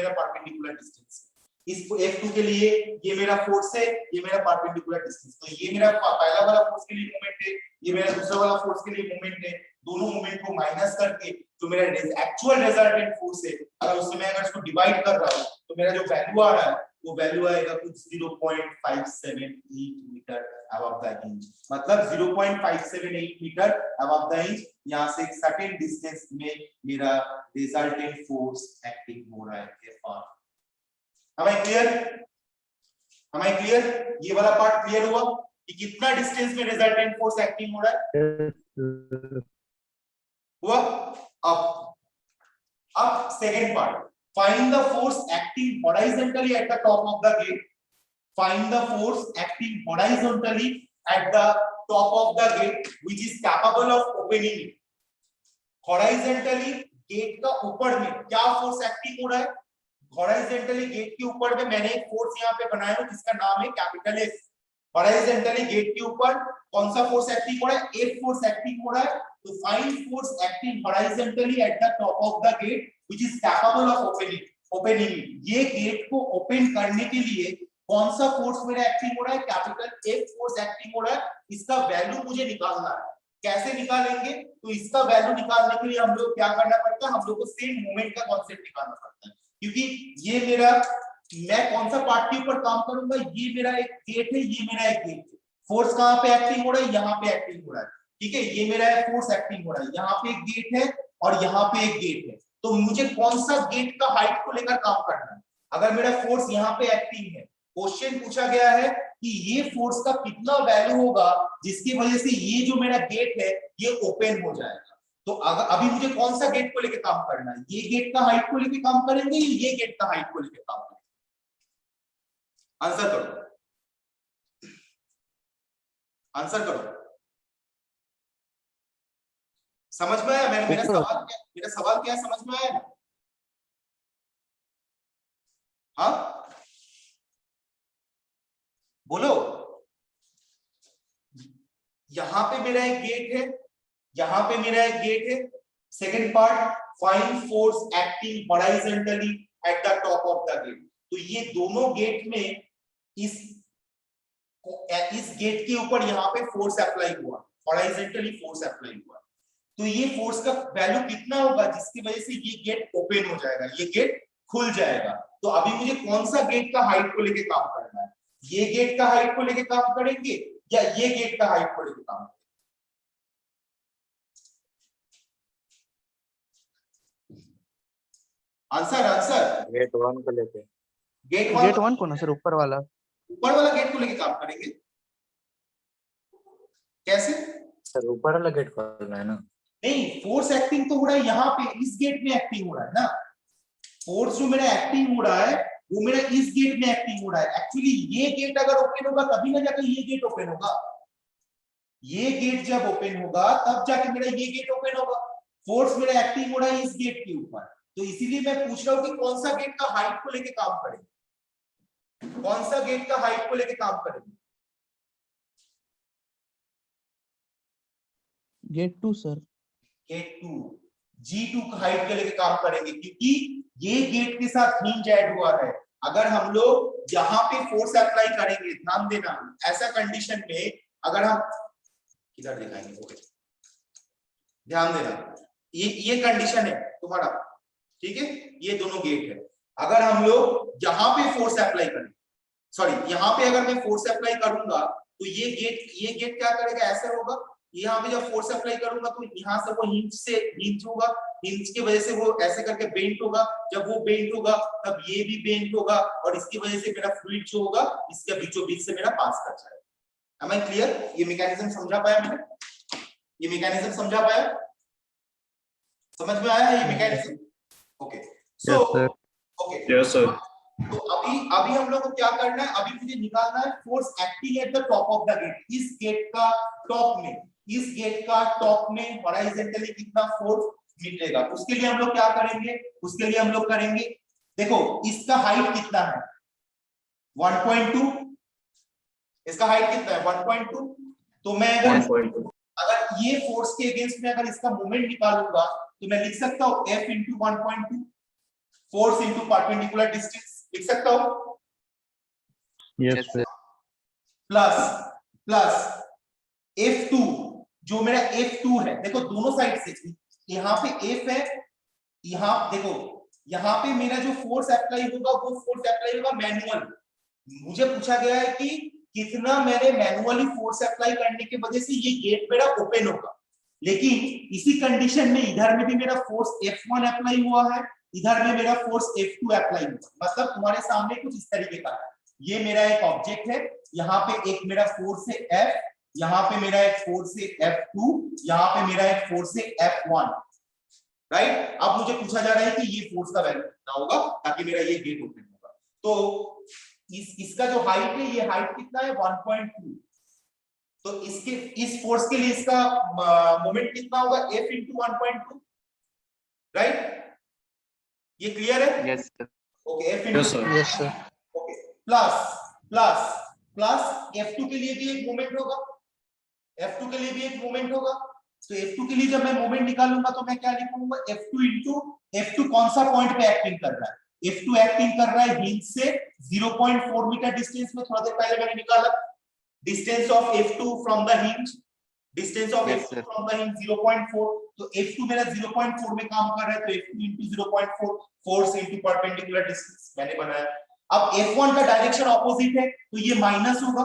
परपेंडिकुलर डिस्टेंस है। इस F2 के लिए ये मेरा फोर्स है, ये मेरा परपेंडिकुलर डिस्टेंस, तो ये मेरा पहला वाला फोर्स के लिए मोमेंट है, ये मेरा दूसरा वाला फोर्स के लिए मोमेंट है। दोनों मोमेंट को माइनस करके जो मेरा एक्चुअल रिजल्टेंट फोर्स है, अगर उससे मैं इसको डिवाइड कर रहा हूं तो मेरा जो वैल्यू आ रहा है वो वैल्यू आएगा कुछ 0.578 मीटर अबव द हिंज, मतलब 0.578 मीटर अबव द हिंज। यहां से एक सर्टेन डिस्टेंस में मेरा रिजल्टेंट फोर्स एक्टिंग हो रहा है Fr। Am I clear? ये वाला पार्ट क्लियर हुआ कि कितना डिस्टेंस में रिजल्टेंट फोर्स एक्टिंग हो रहा है? हुआ। अब second part, find the force acting horizontally at the top of the gate. Find the force acting horizontally at the top of the gate which is capable of opening it. Horizontally gate का ऊपर में क्या force acting हो रहा है? Horizontally gate के ऊपर में मैंने एक फोर्स यहाँ पे बनाया हूं जिसका नाम है कैपिटल एफ। हॉरिजॉन्टली गेट के ऊपर कौन सा फोर्स एक्टिंग हो रहा है? एफ फोर्स एक्टिंग हो रहा है। तो find force acting horizontally at the top of the gate which is capable of opening it. ये गेट को ओपन करने के लिए कौन सा फोर्स मेरा एक्टिंग हो रहा है? कैपिटल एफ फोर्स एक्टिंग हो रहा है। इसका वैल्यू मुझे निकालना है। कैसे निकालेंगे? तो इसका वैल्यू निकालने के लिए हम लोग क्या करना पड़ता है? हम लोग को सेम मोमेंट का कांसेप्ट निकालना पड़ता है, क्योंकि ये मेरा, मैं कौन सा पार्ट के ऊपर काम करूंगा? ये मेरा एक गेट है, ये मेरा एक गेट है। फोर्स कहां पे एक्टिंग हो रहा है? यहाँ पे एक्टिंग हो रहा है, ठीक है। ये मेरा फोर्स एक्टिंग हो रहा है, यहाँ पे एक गेट है और यहाँ पे एक गेट है। तो मुझे कौन सा गेट का हाइट को लेकर काम करना है? अगर मेरा फोर्स यहाँ पे एक्टिंग है, क्वेश्चन पूछा गया है कि ये फोर्स का कितना वैल्यू होगा जिसकी वजह से ये जो मेरा गेट है ये ओपन हो जाएगा। तो अगर अभी मुझे कौन सा गेट को लेकर काम करना है? ये गेट का हाइट को लेकर काम करेंगे, ये गेट का हाइट को लेकर काम करेंगे? आंसर करो, आंसर करो। समझ में आया? मेरा सवाल क्या है? समझ में आया? हाँ बोलो। यहां पे मेरा एक गेट है, यहां पे मेरा एक गेट है। Second part, find force acting horizontally at the top of the gate. तो ये दोनों गेट में इस गेट के ऊपर यहाँ पे फोर्स अप्लाई हुआ, हॉरिजॉन्टली फोर्स अप्लाई हुआ। तो ये फोर्स का वैल्यू कितना होगा जिसकी वजह से ये गेट ओपन हो जाएगा, ये गेट खुल जाएगा। तो अभी मुझे कौन सा गेट का हाइट को लेके काम करना है? ये गेट का हाइट को लेके काम करेंगे या ये गेट का हाइट को लेके काम करेंगे? आंसर गेट 1 को लेके। गेट 1 को ना सर, ऊपर वाला गेट को लेके काम करेंगे। कैसे सर? ऊपर वाला गेट खोलना है ना? नहीं, फोर्स एक्टिंग तो हो रहा है यहाँ पे, इस गेट में एक्टिंग हो रहा है ना। फोर्स जो मेरा एक्टिंग हो रहा है वो मेरा इस गेट में एक्टिंग हो रहा है। एक्चुअली ये गेट अगर ओपन होगा तभी ना जाकर ये गेट ओपन होगा। ये गेट जब ओपन होगा तब जाके मेरा ये गेट ओपन होगा। फोर्स मेरा एक्टिंग हो रहा है इस गेट के ऊपर, तो इसीलिए मैं पूछ रहा हूँ कि कौन सा गेट का हाइट को लेके काम करेंगे? कौन सा गेट का हाइट को लेके काम करेंगे? Gate 2 sir. गेट 2, G2 का हाइट के लेके काम करेंगे, क्योंकि ये गेट के साथ हिंज ऐड हुआ है। अगर हम लोग यहाँ पे फोर्स अप्लाई करेंगे, ध्यान देना, ऐसा कंडीशन में अगर हम इधर दिखाएंगे, ध्यान देना, ये कंडीशन है तुम्हारा, ठीक है। ये दोनों गेट है। अगर हम लोग यहाँ पे फोर्स अप्लाई करें, सॉरी यहाँ पे अगर मैं फोर्स अप्लाई करूंगा तो ये गेट क्या करेगा? ऐसा होगा। यहाँ पे जब फोर्स अप्लाई करूंगा तो यहाँ से वो हिंज होगा, हिंज की वजह से वो ऐसे करके बेंट होगा। जब वो बेंट होगा तब ये भी बेंट होगा और इसकी वजह से मेरा फ्लूइड जो होगा इसके बीचों बीच से मेरा पास कर जाएगा। Am I clear? ये मैकेनिज्म समझा पाया मैंने? ये मैकेनिज्म समझा पाया? समझ में आया ये mechanism? Okay, so okay, yes sir. तो अभी हम लोग को क्या करना है? अभी मुझे निकालना है force acting at the top of the gate. इस गेट का टॉप में, इस गेट का टॉप में हॉरिजॉन्टली कितना फोर्स मिलेगा? उसके लिए हम लोग क्या करेंगे? उसके लिए हम लोग करेंगे, देखो इसका हाइट कितना है? 1.2। इसका हाइट कितना है? 1.2। तो मैं अगर ये फोर्स के अगेंस्ट में अगर इसका मोमेंट निकालूंगा तो मैं लिख सकता हूं F into 1.2 force into perpendicular distance, लिख सकता हूं। Yes sir. प्लस F2, जो मेरा F2 है, देखो दोनों साइड से, यहाँ पे F है, यहाँ देखो यहाँ पे मेरा जो फोर्स अप्लाई होगा वो फोर्स अप्लाई होगा मैनुअल। मुझे पूछा गया है कि कितना मैंने मैनुअली फोर्स अप्लाई करने की वजह से ये गेट मेरा ओपन होगा। लेकिन इसी कंडीशन में इधर में भी मेरा फोर्स F1 अप्लाई हुआ है, इधर में मेरा फोर्स F2 अप्लाई हुआ। मतलब तुम्हारे सामने कुछ इस तरीके का है। ये मेरा एक ऑब्जेक्ट है, यहाँ पे एक मेरा फोर्स है F, यहाँ पे मेरा एक फोर्स है F2, यहाँ पे मेरा एक फोर्स है F1, राइट। अब मुझे पूछा जा रहा है कि ये फोर्स का वैल्यू कितना होगा ताकि मेरा ये गेट ओपन होगा। तो इसका जो हाइट है, ये हाइट कितना है? 1.2। तो इसके इस फोर्स के लिए इसका मोमेंट कितना होगा? F into 1.2, right? ये क्लियर है? Yes sir. Okay, F into Yes, sir. Yes sir okay, plus F2 के लिए भी एक मोमेंट होगा, F2 के लिए भी एक मोमेंट होगा। तो F2 के लिए जब मैं मोमेंट निकालूंगा तो मैं क्या लिखूंगा, F2 into F2 कौन सा पॉइंट पे एक्टिंग कर रहा है? F2 एक्टिंग कर रहा है हिंज से 0.4 मीटर डिस्टेंस में, थोड़ा देर पहले मैंने निकाला distance of F2 from the hinge, distance of Yes, F2 sir. From the hinge 0.4, तो F2 मेरा 0.4 में काम कर रहा है, तो F2 into 0.4 force into perpendicular distance मैंने बनाया। अब F1 का डायरेक्शन ऑपोजिट है तो ये माइनस होगा।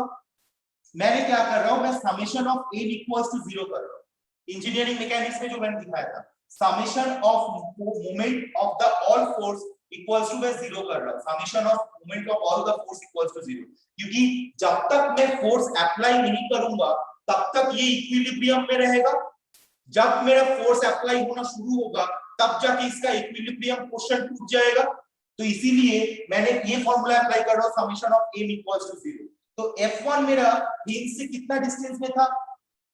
मैंने क्या कर रहा हूं, मैं summation of n equals to 0 कर रहा हूं। इंजीनियरिंग मैकेनिक्स में जो मैंने दिखाया था, summation of moment of the all force equals to मैं 0 कर रहा हूं, summation of moment of all the force equals to 0, क्योंकि जब तक मैं फोर्स अप्लाई नहीं करूंगा तब तक ये इक्विलिब्रियम में रहेगा। जब मेरा फोर्स अप्लाई होना शुरू होगा तब जाके इसका इक्विलिब्रियम क्वेश्चन टूट जाएगा। तो इसीलिए मैंने ये फॉर्मूला अप्लाई कर रहा हूं, summation of m equals to 0। तो F1 मेरा हिंज से कितना डिस्टेंस में था,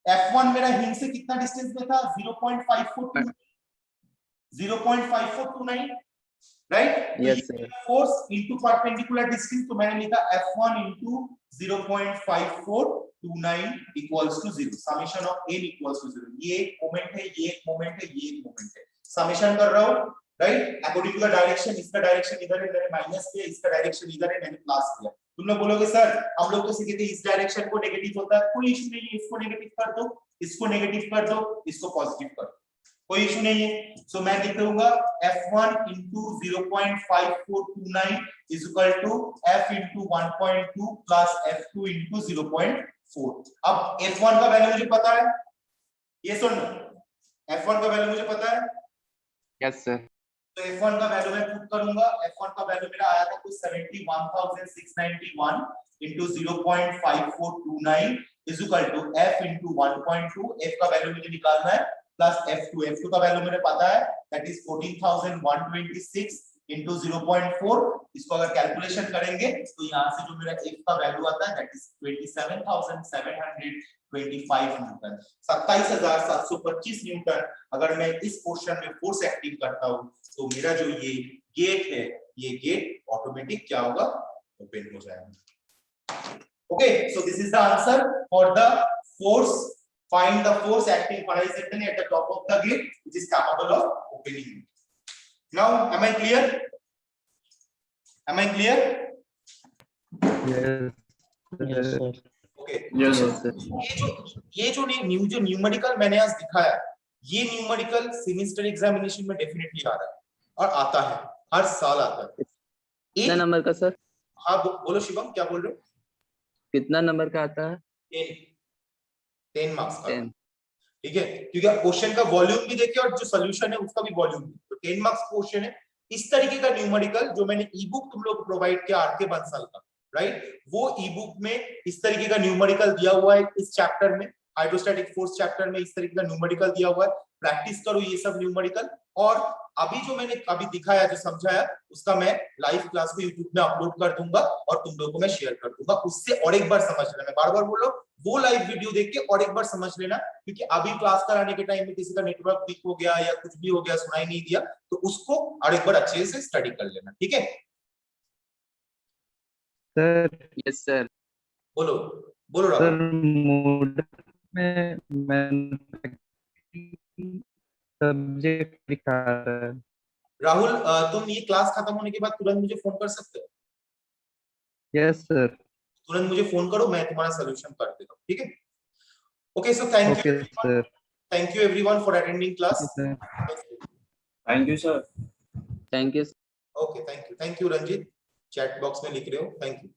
F1 मेरा हिंज से कितना डिस्टेंस में था, 0.5429, right? Yes, sir. Force into perpendicular distance, तो मैंने लिखा F1 इनटू 0.5429 equals to 0, summation of n equals to 0। ये एक मोमेंट है, ये एक मोमेंट है, ये एक मोमेंट है, समेशन कर रहा हूं, right? According to the direction, इसका डायरेक्शन इधर है, मैंने माइनस किया, इसका डायरेक्शन इधर है, मैंने प्लस किया। तुम लोग बोलोगे सर हम लोग तो सीखे थे इस डायरेक्शन को नेगेटिव होता है, कोई इशू नहीं है, इसको नेगेटिव कर दो, इसको नेगेटिव कर दो, इसको पॉजिटिव कर दो, कोई इशू नहीं है। सो मैं लिख दूंगा F1 into 0.5429 is equal to F into 1.2 plus F2 into 0.4। अब F1 का वैल्यू मुझे पता है, ये सुन लो, F1 का वैल्यू मुझे पता है। Yes sir. तो F1 का वैल्यू मैं पुट करूंगा, F1 का वैल्यू मेरा आया था कुछ 71,691 into 0.5429 is equal to F into 1.2, F का वैल्यू मुझे निकालना है, प्लस F2 का वैल्यू मुझे पता है, दैट इज 14,126 into 0.4। इसको अगर कैलकुलेशन करेंगे तो यहाँ से जो मेरा F का वैल्यू आता है दैट इज 27,725 न्यूटन, 27,725 न्यूटन। अगर मैं इस पोर्शन में फोर्स एक्टिव करता हूँ तो मेरा जो ये गेट है, ये गेट ऑटोमेटिक क्या होगा, ओपन हो जाएगा। Okay, so this is the answer for the force, find the force acting horizontally at the top of the gate which is capable of opening it. Now am I clear? Am I clear? Yes. Yes sir Okay, Yes, Yes, sir. sir. ये जो numerical मैंने आज दिखाया, ये numerical semester examination में definitely आ रहा है और आता है, हर साल आता है। कितना एक, नंबर का सर? हाँ बोलो शिवम, क्या बोल रहे हो? कितना नंबर का आता है? 10 मार्क्स का, 10। ठीक है, क्योंकि आप क्वेश्चन का वॉल्यूम भी देखिए और जो सोल्यूशन है उसका भी वॉल्यूम, तो 10 मार्क्स क्वेश्चन है। इस तरीके का न्यूमेरिकल जो मैंने ई बुक तुम लोग को प्रोवाइड किया आरके बंसल का, राइट, वो ई बुक में इस तरीके का न्यूमेरिकल दिया हुआ है। इस चैप्टर में हाइड्रोस्टैटिक फोर्स चैप्टर में इस तरीके का न्यूमेरिकल दिया हुआ है, प्रैक्टिस करो ये सब न्यूमेरिकल। और अभी जो मैंने अभी दिखाया, जो समझाया, उसका मैं लाइव क्लास को यूट्यूब में अपलोड कर दूंगा और तुम लोगों को मैं शेयर कर दूंगा, उससे और एक बार समझ लेना। मैं बार बार बोल रहा हूँ, वो लाइव वीडियो देख के और एक बार समझ लेना, क्योंकि अभी क्लास कराने के टाइम में किसी का नेटवर्क वीक हो गया या कुछ भी हो गया, सुनाई नहीं दिया, तो उसको और एक बार अच्छे से स्टडी कर लेना, ठीक है? Sir yes sir. बोलो बोलो सर राहुल। मोड में मैन्युफैक्चरिंग सब्जेक्ट दिखा रहा है। राहुल तुम ये क्लास खत्म होने के बाद तुरंत मुझे फोन कर सकते हो, यस सर। तुरंत मुझे फोन करो, मैं तुम्हारा सोल्यूशन कर देता हूँ, ठीक है? Okay, so thank okay sir. You everyone for attending class. Thank you sir. Thank you. Okay, thank you Ranjit, chat box में लिख रहे हो, थैंक यू।